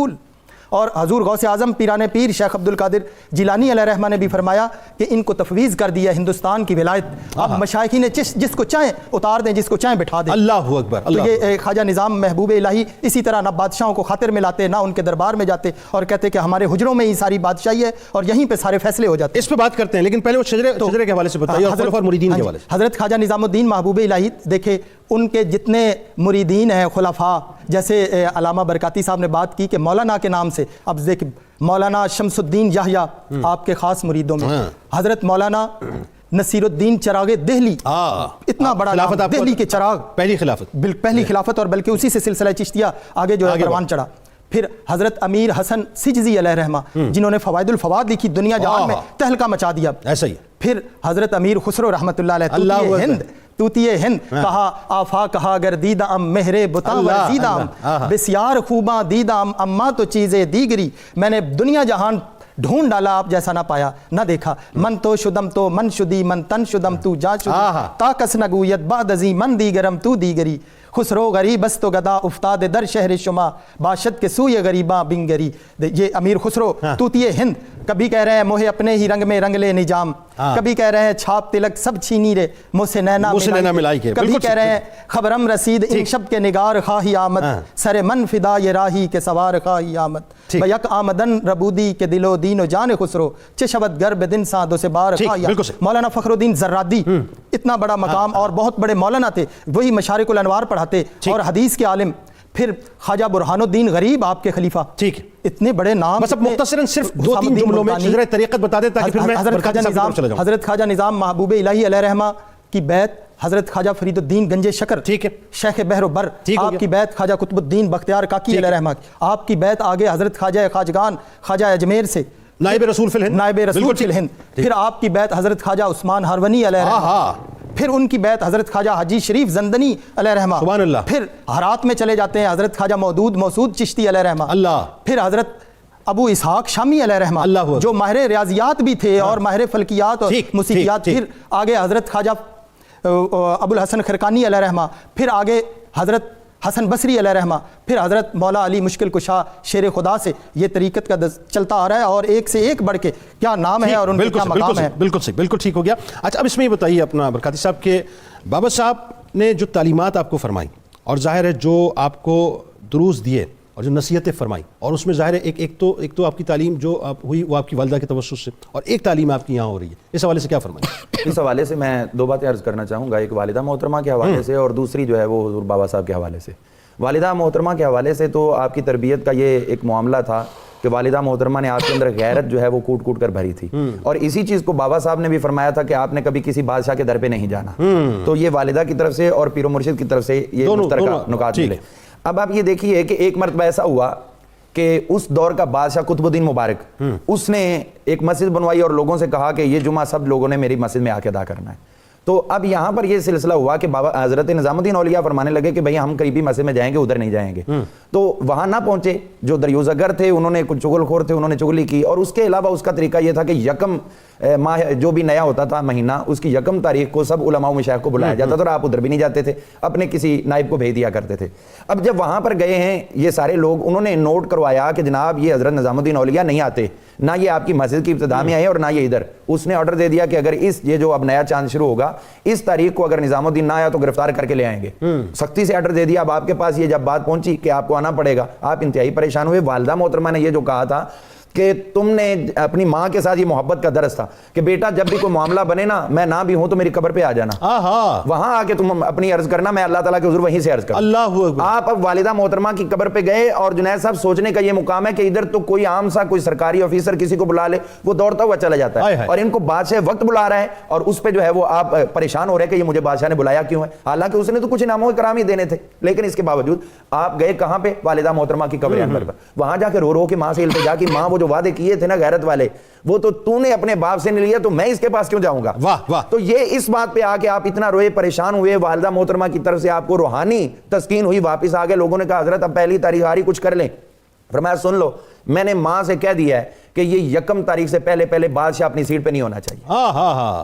اور حضور غوث اعظم پیران پیر شیخ عبد القادر جیلانی علیہ رحمہ نے بھی فرمایا کہ ان کو تفویض کر دیا ہندوستان کی ولایت. اب مشائخین جس کو چاہیں اتار دیں, جس کو چاہیں بٹھا دیں. اللہ اکبر. تو یہ خواجہ نظام محبوب الہی اسی طرح نہ بادشاہوں کو خاطر میں لاتے, نہ ان کے دربار میں جاتے اور کہتے کہ ہمارے حجروں میں ہی ساری بادشاہی ہے اور یہیں پہ سارے فیصلے ہو جاتے. اس پہ بات کرتے ہیں, لیکن پہلے وہ شجرے کے حوالے سے بتائیے, اور خلفاء اور مریدین کے حوالے سے. حضرت خواجہ نظام الدین محبوب الہی دیکھے ان کے جتنے مریدین ہیں خلفاء، جیسے علامہ برکاتی صاحب نے بات کی کہ مولانا کے نام سے، اب دیکھیں مولانا شمس الدین یحییٰ آپ کے خاص مریدوں میں، حضرت مولانا نصیر الدین چراغ دہلی، اتنا بڑا نام، دہلی کے چراغ، پہلی خلافت، پہلی خلافت، اور بلکہ اسی سے سلسلہ چشتیہ آگے جو ہے پروان چڑھا. پھر حضرت امیر حسن سجزی علیہ رحمہ جنہوں نے فوائد الفوائد لکھی، دنیا جہان میں تہلکہ مچا دیا. ایسا ہی. پھر حضرت امیر خسرو رحمۃ اللہ علیہ توتیے ہند کہا آفا کہا اگر دیدام مہرے بتاں ورزیدام بسیار خوباں دیدام اما تو چیزیں دیگری، میں نے دنیا جہان ڈھونڈ ڈالا آپ جیسا نہ پایا نہ دیکھا، من تو شدم تو من شدی من تن شدم تو جا شدی تا کس نگویت بعد ازی من دیگرم تو دیگری، خسرو غریب است و گدا افتاد در شہر شما باشد کے سوئے غریباں بنگری. یہ امیر خسرو توتیے ہند کبھی کہہ رہے ہیں موہے اپنے ہی رنگ میں رنگ لے نجام، کبھی کہہ رہے ہیں چھاپ تلک سب چھینی رے مجھ سے نینا ملائی کے، کبھی کہہ رہے ہیں خبرم رسید ان شب کے نگار خواہی آمد، سر من فدا یہ راہی کے سوار خواہی آمد، بیک آمدن ربودی کے دل و دین و جان خسرو چشبت گرب دن سادو سے بار خواہی آمد. مولانا فخر الدین زرادی اتنا بڑا مقام اور بہت بڑے مولانا تھے، وہی مشارق الانوار پڑھاتے اور حدیث کے عالم. پھر خواجہ برہان الدین غریب آپ کے خلیفہ، ٹھیک، اتنے بڑے نام. بس اب مختصراً صرف 2-3 جملوں میں شجرہ طریقت بتا دے تاکہ پھر میں حضرت خواجہ نظام محبوب الہی علیہ رحمہ کی بیعت، حضرت خواجہ فرید الدین گنج شکر، ٹھیک ہے، شیخ بحر و بر آپ کی بیعت، خواجہ قطب الدین بختیار کاکی علیہ رحمہ آپ کی بیعت، آگے حضرت خواجہ خواجگان خواجہ اجمیر سے نائب رسول فی الہند، نائب رسول فی الہند. پھر آپ کی بیعت حضرت خواجہ عثمان ہرونی علیہ رحمہ، پھر ان کی بیعت حضرت خواجہ حاجی شریف زندنی علیہ رحمہ، سبحان اللہ. پھر ہرات میں چلے جاتے ہیں حضرت خواجہ موصود چشتی علیہ رحمہ اللہ. پھر حضرت ابو اسحاق شامی علیہ رحمہ اللہ جو ماہر ریاضیات بھی تھے اور ماہر فلکیات اور موسیقیات. پھر آگے حضرت خواجہ ابو الحسن خرقانی علیہ رحمہ، پھر آگے حضرت حسن بصری علیہ رحمہ، پھر حضرت مولا علی مشکل کشا شیر خدا سے. یہ طریقت کا چلتا آ رہا ہے اور ایک سے ایک بڑھ کے کیا نام ہے اور ان کا کیا مقام ہے. بالکل صحیح، بالکل ٹھیک ہو گیا. اچھا اب اس میں یہ بتائیے اپنا برکاتی صاحب کہ بابا صاحب نے جو تعلیمات آپ کو فرمائیں اور ظاہر ہے جو آپ کو دروس دیے اور جو نصیحتیں فرمائیں، اور اس میں ظاہر ہے ایک تو آپ کی تعلیم جو ہوئی وہ آپ کی والدہ کے توسط سے، اور ایک تعلیم آپ کی یہاں ہو رہی ہے، اس حوالے سے کیا فرمائیں؟ اس حوالے سے میں 2 باتیں عرض کرنا چاہوں گا، ایک والدہ محترمہ کے حوالے سے اور دوسری جو ہے وہ حضور بابا صاحب کے حوالے سے. والدہ محترمہ کے حوالے سے تو آپ کی تربیت کا یہ ایک معاملہ تھا کہ والدہ محترمہ نے آپ کے اندر غیرت جو ہے وہ کوٹ کوٹ کر بھری تھی، اور اسی چیز کو بابا صاحب نے بھی فرمایا تھا کہ آپ نے کبھی کسی بادشاہ کے در پہ نہیں جانا. تو یہ والدہ کی طرف سے اور پیر و مرشد کی طرف سے یہ مشترکہ نکات ملے. اب آپ یہ دیکھیے کہ ایک مرتبہ ایسا ہوا کہ اس دور کا بادشاہ قطب الدین مبارک، اس نے ایک مسجد بنوائی اور لوگوں سے کہا کہ یہ جمعہ سب لوگوں نے میری مسجد میں آ کے ادا کرنا ہے. تو اب یہاں پر یہ سلسلہ ہوا کہ بابا حضرت نظام الدین اولیاء فرمانے لگے کہ بھئی ہم قریبی مسجد میں جائیں گے، ادھر نہیں جائیں گے. تو وہاں نہ پہنچے، جو دریوزہ گر تھے انہوں نے، کچھ چغل خور تھے انہوں نے چغلی کی، اور اس کے علاوہ اس کا طریقہ یہ تھا کہ یکم ماہ جو بھی نیا ہوتا تھا مہینہ، اس کی یکم تاریخ کو سب علماء و مشایخ کو بلایا جاتا تھا اور آپ ادھر بھی نہیں جاتے تھے، اپنے کسی نائب کو بھیج دیا کرتے تھے. اب جب وہاں پر گئے ہیں یہ سارے لوگ، انہوں نے نوٹ کروایا کہ جناب یہ حضرت نظام الدین اولیاء نہیں آتے، نہ یہ آپ کی مسجد کی ابتدا میں آئے اور نہ یہ ادھر. اس نے آرڈر دے دیا کہ اگر یہ جو اب نیا چاند شروع ہوگا اس تاریخ کو اگر نظام الدین نہ آیا تو گرفتار کر کے لے آئیں گے. سختی سے آرڈر دے دیا. اب آپ کے پاس یہ جب بات پہنچی کہ آپ کو آنا پڑے گا، آپ انتہائی پریشان ہوئے. والدہ محترمہ نے یہ جو کہا تھا کہ تم نے اپنی ماں کے ساتھ، یہ محبت کا درس تھا کہ بیٹا جب بھی کوئی معاملہ بنے نا، میں نہ بھی ہوں تو میری قبر پہ آ جانا، وہاں آ کے تم اپنی عرض کرنا، میں اللہ تعالیٰ کے حضور وہیں سے عرض کروں. آپ اب والدہ محترمہ کی قبر پہ گئے اور جنید صاحب سوچنے کا یہ مقام ہے کہ ادھر تو کوئی عام سا کوئی سرکاری آفیسر کسی کو بلا لے وہ دوڑتا ہوا چلا جاتا ہے، اور ان کو بادشاہ وقت بلا رہا ہے اور اس پہ جو ہے وہ آپ پریشان ہو رہے ہیں کہ یہ مجھے بادشاہ نے بلایا کیوں ہے، حالانکہ اس نے تو کچھ انعام و اکرام ہی دینے تھے. لیکن اس کے باوجود آپ گئے کہاں پہ؟ والدہ محترمہ کی قبر انور پر. وہاں جا کے رو کے ماں سے التجا کی، ماں وہ جو وعدے کیے تھے نا غیرت والے، وہ تو نے اپنے باپ سے نہیں لیا، تو میں اس کے پاس کیوں جاؤں گا؟ تو یہ اس بات پہ آ کے آپ اتنا روئے، پریشان ہوئے. والدہ محترمہ کی طرف سے آپ کو روحانی تسکین ہوئی، واپس آ گئے. لوگوں نے کہا حضرت اب پہلی تاریخ آ رہی، کچھ کر لیں. فرمایا سن لو، میں نے ماں سے کہہ دیا ہے کہ یہ یکم تاریخ سے پہلے بادشاہ اپنی سیٹ پہ نہیں ہونا چاہیے.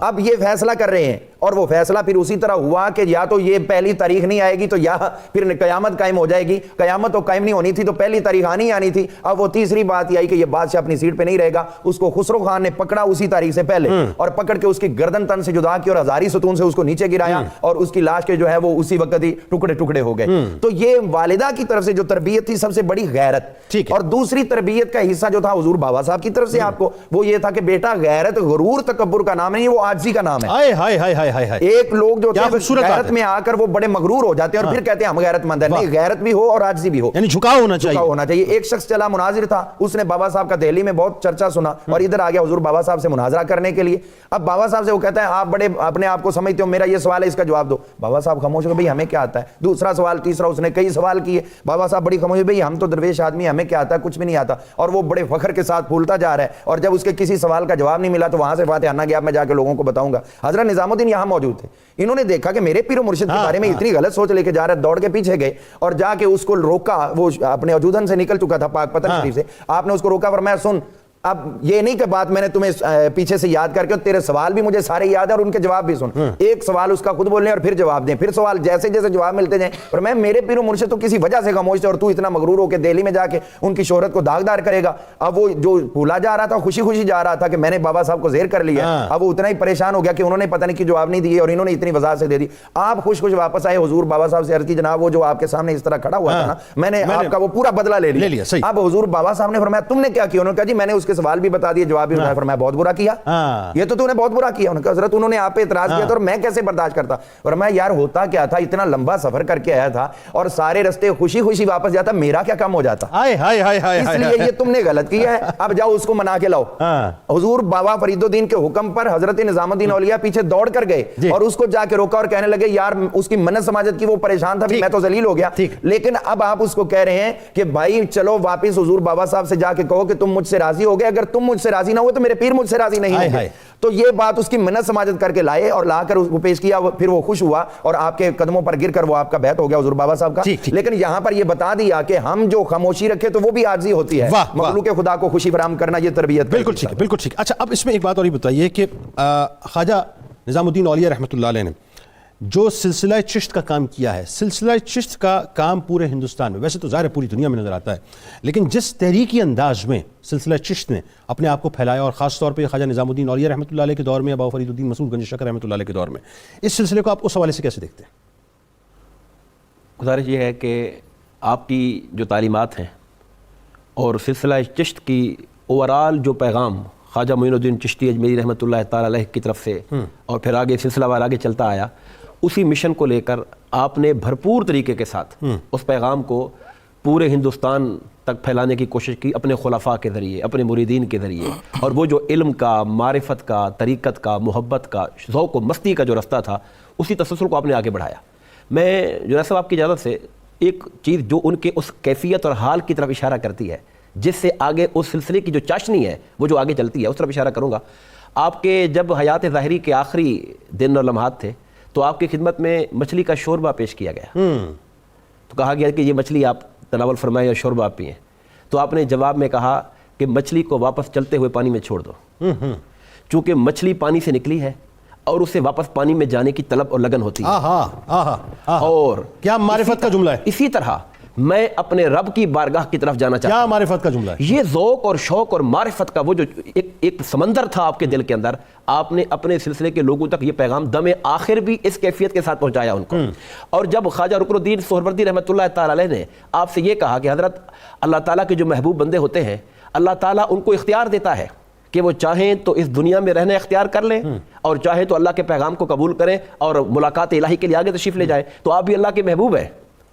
اب یہ فیصلہ کر رہے ہیں، اور وہ فیصلہ پھر اسی طرح ہوا کہ یا تو یہ پہلی تاریخ نہیں آئے گی تو یا پھر قیامت قائم ہو جائے گی. قیامت تو قائم نہیں ہونی تھی تو پہلی تاریخ آنی تھی. اب وہ تیسری بات یہ آئی کہ یہ بادشاہ اپنی سیٹ پہ نہیں رہے گا. اس کو خسرو خان نے پکڑا اسی تاریخ سے پہلے، اور پکڑ کے اس کی گردن تن سے جدا کی اور ہزاری ستون سے اس کو نیچے گرایا، اور اس کی لاش کے جو ہے وہ اسی وقت ہی ٹکڑے ٹکڑے ہو گئے. تو یہ والدہ کی طرف سے جو تربیت تھی سب سے بڑی غیرت. اور دوسری تربیت تربیت کا حصہ جو تھا حضور بابا صاحب کی طرف سے آپ کو وہ یہ تھا کہ بیٹا غیرت غرور تکبر کا نام نہیں، وہ عاجزی کا نام ہے۔ ایک لوگ جو غیرت میں آ کر وہ بڑے مغرور ہو جاتے ہیں اور پھر کہتے ہیں ہم غیرت مند ہیں، نہیں، غیرت بھی ہو اور عاجزی بھی ہو، یعنی جھکاؤ ہونا چاہیے۔ ایک شخص چلا مناظر تھا، اس نے بابا صاحب کا دہلی میں بہت چرچا سنا اور ادھر آ گیا حضور بابا صاحب سے مناظرہ کرنے کے لیے۔ اب بابا صاحب سے وہ کہتا ہے آپ بڑے اپنے آپ کو سمجھتے ہو، میرا یہ سوال ہے اس کا جواب دو۔ بابا صاحب خاموش ہو، بھئی ہمیں کیا آتا ہے، دوسرا سوال، تیسرا، اس نے کئی سوال کیے، بابا صاحب بڑی خاموش، بھئی ہم تو درویش آدمی، ہمیں کیا آتا ہے، کچھ بھی نہیں آتا، اور وہ بڑے فخر کے ساتھ پھولتا جا رہا ہے۔ اور جب اس کے کسی سوال کا جواب نہیں ملا تو وہاں سے فاتحہ نہ گیا، میں جا کے لوگوں کو بتاؤں گا۔ حضرت نظام الدین یہاں موجود تھے، انہوں نے دیکھا کہ میرے پیر و مرشد کے بارے میں اتنی غلط سوچ لے کے جا رہا ہے، دوڑ کے پیچھے گئے اور جا کے اس کو روکا، وہ اپنے عجودن سے نکل چکا تھا پاک پتن شریف سے، آپ نے اس کو روکا، فرمایا سن، اب یہ نہیں کہ بات میں نے تمہیں پیچھے سے یاد کر کے، تیرے سوال بھی مجھے سارے یاد ہیں اور ان کے جواب بھی سن، ایک سوال اس کا خود بولنے اور پھر جواب دیں، پھر سوال جیسے جیسے جواب ملتے جائیں۔ اور میں میرے پیر و مرشد تو کسی وجہ سے خاموش تھے اور تو اتنا مغرور ہو کے دہلی میں جا کے ان کی شہرت کو داغدار کرے گا۔ اب وہ جو بھولا جا رہا تھا، خوشی خوشی جا رہا تھا کہ میں نے بابا صاحب کو زیر کر لیا، اب وہ اتنا ہی پریشان ہو گیا کہ انہوں نے پتہ نہیں کہ جواب نہیں دیے اور انہوں نے اتنی وضاحت سے دے دی۔ آپ خوش خوش واپس آئے، حضور بابا صاحب سے عرض کی جناب وہ جو آپ کے سامنے اس طرح کھڑا ہوا تھا نا، میں نے آپ کا وہ پورا بدلہ لے لیا۔ اب حضور بابا صاحب نے فرمایا تم نے کیا کیا؟ انہوں نے کہا جی میں نے اس کے سوال بھی بتا دیے، جواب بھی بتایا۔ فرمایا بہت برا کیا، یہ تو نے بہت برا کیا۔ انہوں نے کہا حضرت انہوں نے آپ پہ اعتراض کیا تھا اور میں کیسے برداشت کرتا؟ فرمایا یار ہوتا کیا تھا، اتنا لمبا سفر کر کے آیا تھا اور سارے رستے خوشی خوشی واپس جاتا، میرا کیا کم ہو جاتا؟ اس لیے یہ تم نے غلط کیا ہے، اب جاؤ اس کو منا کے لاؤ۔ حضور بابا فرید الدین کے حکم پر حضرت نظام الدین اولیاء پیچھے دوڑ کر گئے اور اس کو جا کے روکا اور کہنے لگے یار اس کی منت سماجت کی، وہ پریشان تھا، میں تو ذلیل ہو گیا، لیکن اب آپ اس کو کہہ رہے ہیں کہ بھائی چلو واپس حضور بابا صاحب سے جا کے کہو کہ تم مجھ سے راضی ہو گئے، اگر تم مجھ سے راضی نہ ہوئے تو میرے پیر مجھ سے راضی نہیں ہوگے۔ تو یہ بات اس کی منت سماجت کر کے لائے اور لا کر اس کو پیش کیا، پھر وہ خوش ہوا اور آپ کے قدموں پر گر کر وہ آپ کا بیعت ہو گیا حضور بابا صاحب کا۔ لیکن یہاں پر یہ بتا دیا کہ ہم جو خاموشی رکھے تو وہ بھی عاجزی ہوتی ہے، مخلوق خدا کو خوشی فراہم کرنا یہ تربیت۔ بالکل ٹھیک ہے، بالکل ٹھیک۔ اچھا اب اس میں ایک بات اور یہ بتائیے کہ خواجہ نظام الدین اولیاء رحمۃ اللہ علیہ نے جو سلسلہ چشت کا کام کیا ہے، سلسلہ چشت کا کام پورے ہندوستان میں، ویسے تو ظاہر ہے پوری دنیا میں نظر آتا ہے، لیکن جس تحریکی انداز میں سلسلہ چشت نے اپنے آپ کو پھیلایا اور خاص طور پہ خواجہ نظام الدین اولیاء رحمۃ اللہ علیہ کے دور میں، بابا فرید الدین مسعود گنج شکر رحمۃ اللہ علیہ کے دور میں، اس سلسلے کو آپ اس حوالے سے کیسے دیکھتے ہیں؟ گزارش یہ ہے کہ آپ کی جو تعلیمات ہیں اور سلسلہ چشت کی اوورال جو پیغام خواجہ معین الدین چشتی اجمیری رحمۃ اللہ تعالیٰ علیہ کی طرف سے اور پھر آگے سلسلہ وار آگے چلتا آیا، اسی مشن کو لے کر آپ نے بھرپور طریقے کے ساتھ اس پیغام کو پورے ہندوستان تک پھیلانے کی کوشش کی، اپنے خلفاء کے ذریعے، اپنے مریدین کے ذریعے، اور وہ جو علم کا، معرفت کا، طریقت کا، محبت کا، ذوق و مستی کا جو رستہ تھا، اسی تسلسل کو آپ نے آگے بڑھایا۔ میں جنید صاحب آپ کی اجازت سے ایک چیز جو ان کے اس کیفیت اور حال کی طرف اشارہ کرتی ہے، جس سے آگے اس سلسلے کی جو چاشنی ہے وہ جو آگے چلتی ہے، اس طرف اشارہ کروں گا۔ آپ کے جب حیات ظاہری کے آخری دن اور لمحات تھے تو آپ کی خدمت میں مچھلی کا شوربہ پیش کیا گیا، تو کہا گیا کہ یہ مچھلی آپ تناول فرمائیں یا شوربہ آپ پئیں، تو آپ نے جواب میں کہا کہ مچھلی کو واپس چلتے ہوئے پانی میں چھوڑ دو، چونکہ مچھلی پانی سے نکلی ہے اور اسے واپس پانی میں جانے کی طلب اور لگن ہوتی ہے۔ اور کیا معرفت کا جملہ ہے! اسی طرح میں اپنے رب کی بارگاہ کی طرف جانا چاہتا ہوں۔ کیا معرفت کا جملہ ہے! یہ ذوق اور شوق اور معرفت کا وہ جو ایک سمندر تھا آپ کے دل کے اندر، آپ نے اپنے سلسلے کے لوگوں تک یہ پیغام دم آخر بھی اس کیفیت کے ساتھ پہنچایا ان کو۔ اور جب خواجہ رکن الدین سہروردی رحمۃ اللہ تعالی علیہ نے آپ سے یہ کہا کہ حضرت اللہ تعالیٰ کے جو محبوب بندے ہوتے ہیں، اللہ تعالیٰ ان کو اختیار دیتا ہے کہ وہ چاہیں تو اس دنیا میں رہنا اختیار کر لیں اور چاہیں تو اللہ کے پیغام کو قبول کریں اور ملاقات الہی کے لیے آگے تشریف لے جائیں، تو آپ بھی اللہ کے محبوب ہیں،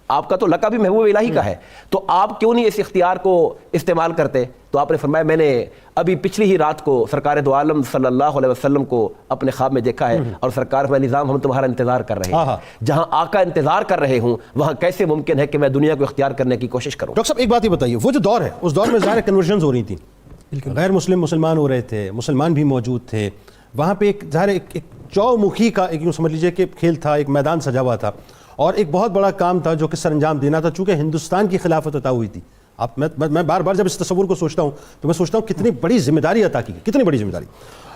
آپ کا تو لقب بھی محبوب الہی کا ہے، تو آپ کیوں نہیں اس اختیار کو استعمال کرتے؟ تو آپ نے فرمایا میں نے ابھی پچھلی ہی رات کو سرکار دو عالم صلی اللہ علیہ وسلم کو اپنے خواب میں دیکھا ہے اور سرکار میں نظام ہم تمہارا انتظار کر رہے ہیں، جہاں آقا انتظار کر رہے ہوں وہاں کیسے ممکن ہے کہ میں دنیا کو اختیار کرنے کی کوشش کروں؟ ڈاکٹر صاحب ایک بات یہ بتائیے، وہ جو دور ہے اس دور میں ظاہر کنورژنز ہو رہی تھیں، غیر مسلم مسلمان ہو رہے تھے، مسلمان بھی موجود تھے، وہاں پہ ایک ظاہر ایک چو مکھی کا ایک یوں سمجھ لیجئے کہ کھیل تھا، ایک میدان سجا ہوا تھا اور ایک بہت بڑا کام تھا جو کہ سر انجام دینا تھا، چونکہ ہندوستان کی خلافت عطا ہوئی تھی۔ میں بار بار جب اس تصور کو سوچتا ہوں تو میں سوچتا ہوں کتنی بڑی ذمہ داری عطا کی، کتنی بڑی ذمہ داری،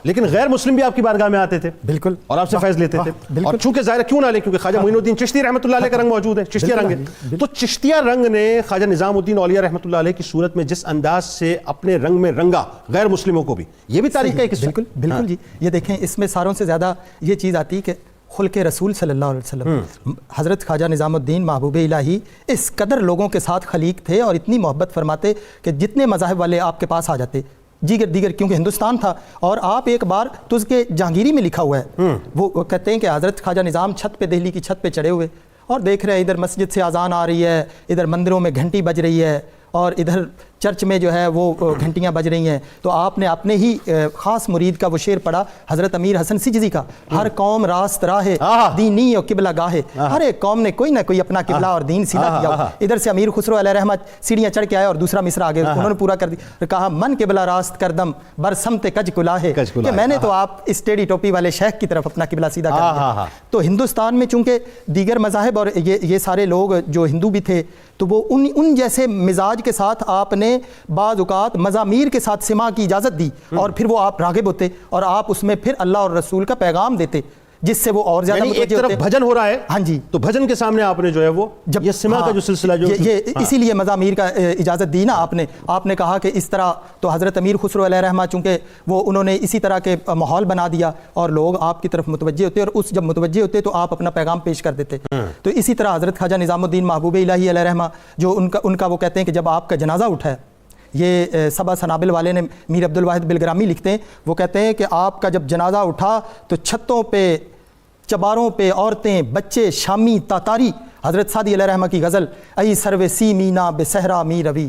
لیکن غیر مسلم بھی آپ کی بارگاہ میں آتے تھے بالکل اور آپ سے فیض لیتے تھے، اور چونکہ ظاہر کیوں نہ لے، کیونکہ خواجہ معین الدین چشتی رحمۃ اللہ علیہ کا رنگ موجود ہے، چشتیہ رنگ ہے، تو چشتیہ رنگ نے خواجہ نظام الدین اولیاء رحمۃ اللہ علیہ کی صورت میں جس انداز سے اپنے رنگ میں رنگا غیر مسلموں کو بھی، یہ بھی تاریخ کا ایک حصہ ہے۔ بالکل جی، یہ دیکھیں اس میں ساروں سے زیادہ یہ چیز آتی ہے کہ خلق رسول صلی اللہ علیہ وسلم، حضرت خواجہ نظام الدین محبوب الہی اس قدر لوگوں کے ساتھ خلیق تھے اور اتنی محبت فرماتے کہ جتنے مذاہب والے آپ کے پاس آ جاتے دیگر کیونکہ ہندوستان تھا. اور آپ ایک بار تجھ کے جہانگیری میں لکھا ہوا ہے، وہ کہتے ہیں کہ حضرت خواجہ نظام چھت پہ، دہلی کی چھت پہ چڑھے ہوئے اور دیکھ رہے ہیں ادھر مسجد سے اذان آ رہی ہے، ادھر مندروں میں گھنٹی بج رہی ہے اور ادھر چرچ میں جو ہے وہ گھنٹیاں بج رہی ہیں. تو آپ نے اپنے ہی خاص مرید کا وہ شعر پڑھا حضرت امیر حسن سجزی کا، ہر قوم راست راہ دینی اور قبلہ گاہ، ہر ایک قوم نے کوئی نہ کوئی اپنا قبلہ اور دین سیدھا کیا. ادھر سے امیر خسرو علیہ رحمت سیڑھیاں چڑھ کے آئے اور دوسرا مصرع آگے انہوں نے پورا کر دیا، کہا من قبلہ راست کردم بر سمت کج کلا ہے، کہ میں نے تو آپ اس ٹیڑھی ٹوپی والے شیخ کی طرف اپنا قبلہ سیدھا کر دیا. تو ہندوستان میں چونکہ دیگر مذاہب اور یہ سارے لوگ جو ہندو بھی تھے تو وہ ان جیسے مزاج کے ساتھ آپ نے بعض اوقات مزامیر کے ساتھ سماع کی اجازت دی اور پھر وہ آپ راغب ہوتے اور آپ اس میں پھر اللہ اور رسول کا پیغام دیتے جس سے وہ اور زیادہ یعنی ایک طرف بھجن ہو رہا ہے، ہاں جی، تو بھجن کے سامنے آپ نے جو ہے وہ یہ سماع کا جو سلسلہ جو یہ اسی لیے مزامیر کا اجازت دی نا آپ نے کہا کہ اس طرح. تو حضرت امیر خسرو علیہ رحمہ چونکہ وہ انہوں نے اسی طرح کے ماحول بنا دیا اور لوگ آپ کی طرف متوجہ ہوتے اور جب متوجہ ہوتے تو آپ اپنا پیغام پیش کر دیتے. تو اسی طرح حضرت خواجہ نظام الدین محبوب الہی علیہ رحمہ جو ان کا وہ کہتے ہیں کہ جب آپ کا جنازہ اٹھا ہے، یہ سبا سنابل والے نے میر عبد الواحد بلگرامی لکھتے ہیں، وہ کہتے ہیں کہ آپ کا جب جنازہ اٹھا تو چھتوں پہ، چباروں پہ عورتیں، بچے، شامی، تاتاری. حضرت سعدی علیہ رحمہ کی غزل، ای سرو سی مینا بے صحرا می روی،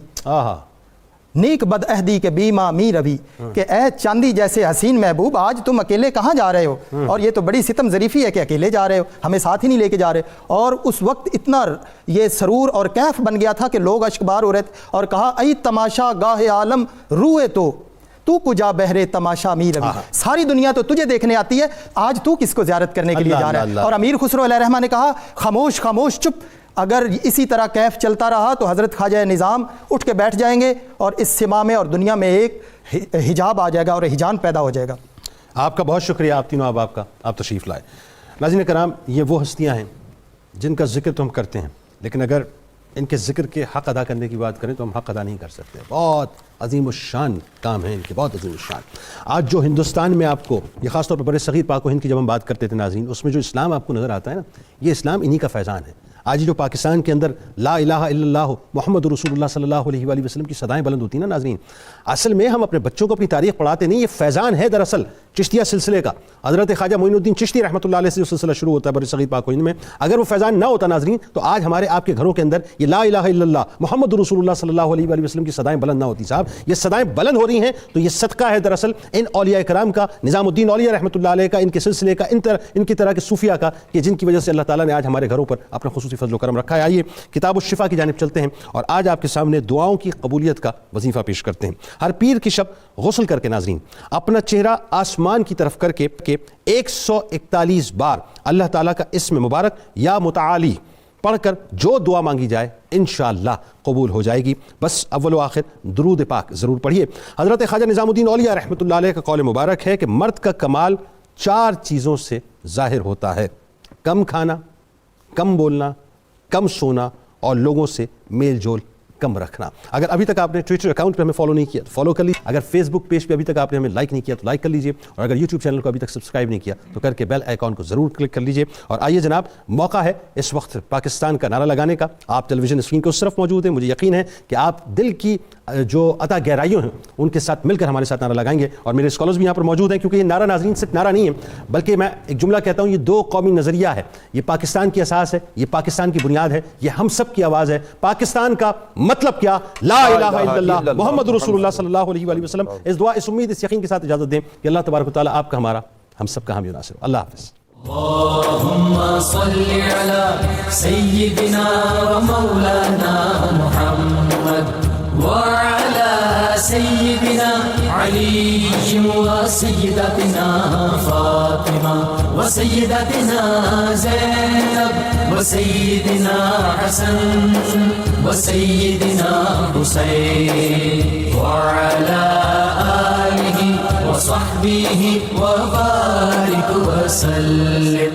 نیک بد عہدی کے بیما می روی، کہ اے چاندی جیسے حسین محبوب آج تم اکیلے کہاں جا رہے ہو، اور یہ تو بڑی ستم ظریفی ہے کہ اکیلے جا رہے ہو، ہمیں ساتھ ہی نہیں لے کے جا رہے. اور اس وقت اتنا یہ سرور اور کیف بن گیا تھا کہ لوگ اشکبار ہو رہے تھے اور کہا ای تماشا گاہ عالم روئے تو کجا بہرے تماشا می روی، ساری دنیا تو تجھے دیکھنے آتی ہے، آج تو کس کو زیارت کرنے کے لیے جا رہا ہے. اور امیر خسرو علیہ رحمہ نے کہا خاموش خاموش چپ، اگر اسی طرح کیف چلتا رہا تو حضرت خواجہ نظام اٹھ کے بیٹھ جائیں گے اور اس سما میں اور دنیا میں ایک حجاب آ جائے گا اور ہجان پیدا ہو جائے گا. آپ کا بہت شکریہ، آپ تینوں احباب کا، آپ تشریف لائے. ناظرین کرام، یہ وہ ہستیاں ہیں جن کا ذکر تو ہم کرتے ہیں، لیکن اگر ان کے ذکر کے حق ادا کرنے کی بات کریں تو ہم حق ادا نہیں کر سکتے. بہت عظیم الشان کام ہے ان کے، بہت عظیم الشان. آج جو ہندوستان میں آپ کو، یہ خاص طور پر بر صغیر پاک و ہند کی جب ہم بات کرتے تھے ناظرین، اس میں جو اسلام آپ کو نظر آتا ہے نا، یہ اسلام انہی کا فیضان ہے. آج جو پاکستان کے اندر لا الہ الا اللہ محمد رسول اللہ صلی اللہ علیہ وآلہ وسلم کی صدائیں بلند ہوتی ہیں نا ناظرین، اصل میں ہم اپنے بچوں کو اپنی تاریخ پڑھاتے نہیں، یہ فیضان ہے دراصل چشتیہ سلسلے کا. حضرت خواجہ معین الدین چشتی رحمۃ اللہ علیہ سے جو سلسلہ شروع ہوتا ہے بر صغیر پاک و ہند میں، اگر وہ فیضان نہ ہوتا ناظرین تو آج ہمارے آپ کے گھروں کے اندر یہ لا الہ الا اللہ محمد رسول اللہ صلی اللہ علیہ وآلہ وسلم کی صدائیں بلند نہ ہوتی. صاحب یہ صدائیں بلند ہو رہی ہیں تو یہ صدقہ ہے دراصل ان اولیاء کرام کا، نظام الدین اولیاء رحمۃ اللہ علیہ کا، ان کے سلسلے کا، ان کی طرح کے صوفیہ کا، کہ جن کی وجہ سے اللہ تعالیٰ نے آج ہمارے گھروں پر اپنا خصوصی فضل و کرم رکھا ہے. آئیے کتاب الشفا کی جانب چلتے ہیں اور آج آپ کے سامنے دعاؤں کی قبولیت کا وظیفہ پیش کرتے ہیں. ہر پیر کی شب غسل کر کے ناظرین اپنا چہرہ آسمان کی طرف کر کے 141 بار اللہ تعالیٰ کا اسم مبارک یا متعالی پڑھ کر جو دعا مانگی جائے انشاءاللہ قبول ہو جائے گی. بس اول و آخر درود پاک ضرور پڑھیے. حضرت خواجہ نظام الدین اولیاء رحمۃ اللہ علیہ کا قول مبارک ہے کہ مرد کا کمال 4 چیزوں سے ظاہر ہوتا ہے: کم کھانا، کم بولنا، کم سونا اور لوگوں سے میل جول کم رکھنا. اگر ابھی تک آپ نے ٹویٹر اکاؤنٹ پہ ہمیں فالو نہیں کیا تو فالو کر لیجیے. اگر فیس بک پیج پہ ابھی تک آپ نے ہمیں لائک نہیں کیا تو لائک کر لیجیے. اور اگر یوٹیوب چینل کو ابھی تک سبسکرائب نہیں کیا تو کر کے بیل آئیکن کو ضرور کلک کر لیجیے. اور آئیے جناب، موقع ہے اس وقت پاکستان کا نعرہ لگانے کا. آپ ٹیلی ویژن اسکرین کے اس طرف موجود ہیں، مجھے یقین ہے کہ آپ دل کی جو عطا گہرائیوں ہیں ان کے ساتھ مل کر ہمارے ساتھ نعرہ لگائیں گے. اور میرے اسکالرز بھی یہاں پر موجود ہیں، کیونکہ یہ نعرہ ناظرین صرف نعرہ نہیں ہے بلکہ میں ایک جملہ کہتا ہوں، یہ 2 قومی نظریہ ہے، یہ پاکستان کی اساس ہے، یہ پاکستان کی بنیاد ہے، یہ ہم سب کی آواز ہے. پاکستان کا مطلب کیا؟ لا الہ الا اللہ محمد رسول اللہ صلی اللہ علیہ وآلہ وسلم. اس دعا، اس امید، اس یقین کے ساتھ اجازت دیں کہ اللہ تبارک و تعالیٰ آپ کا، ہمارا، ہم سب کا حامی و ناصر. اللہ حافظ. اللهم صل على سيدنا ومولانا محمد وعلى سيدنا علي وسيدتنا فاطمة وسيدتنا زينب وسيدنا حسن وسيدنا حسين وعلى آله وصحبه وبارك وسلم.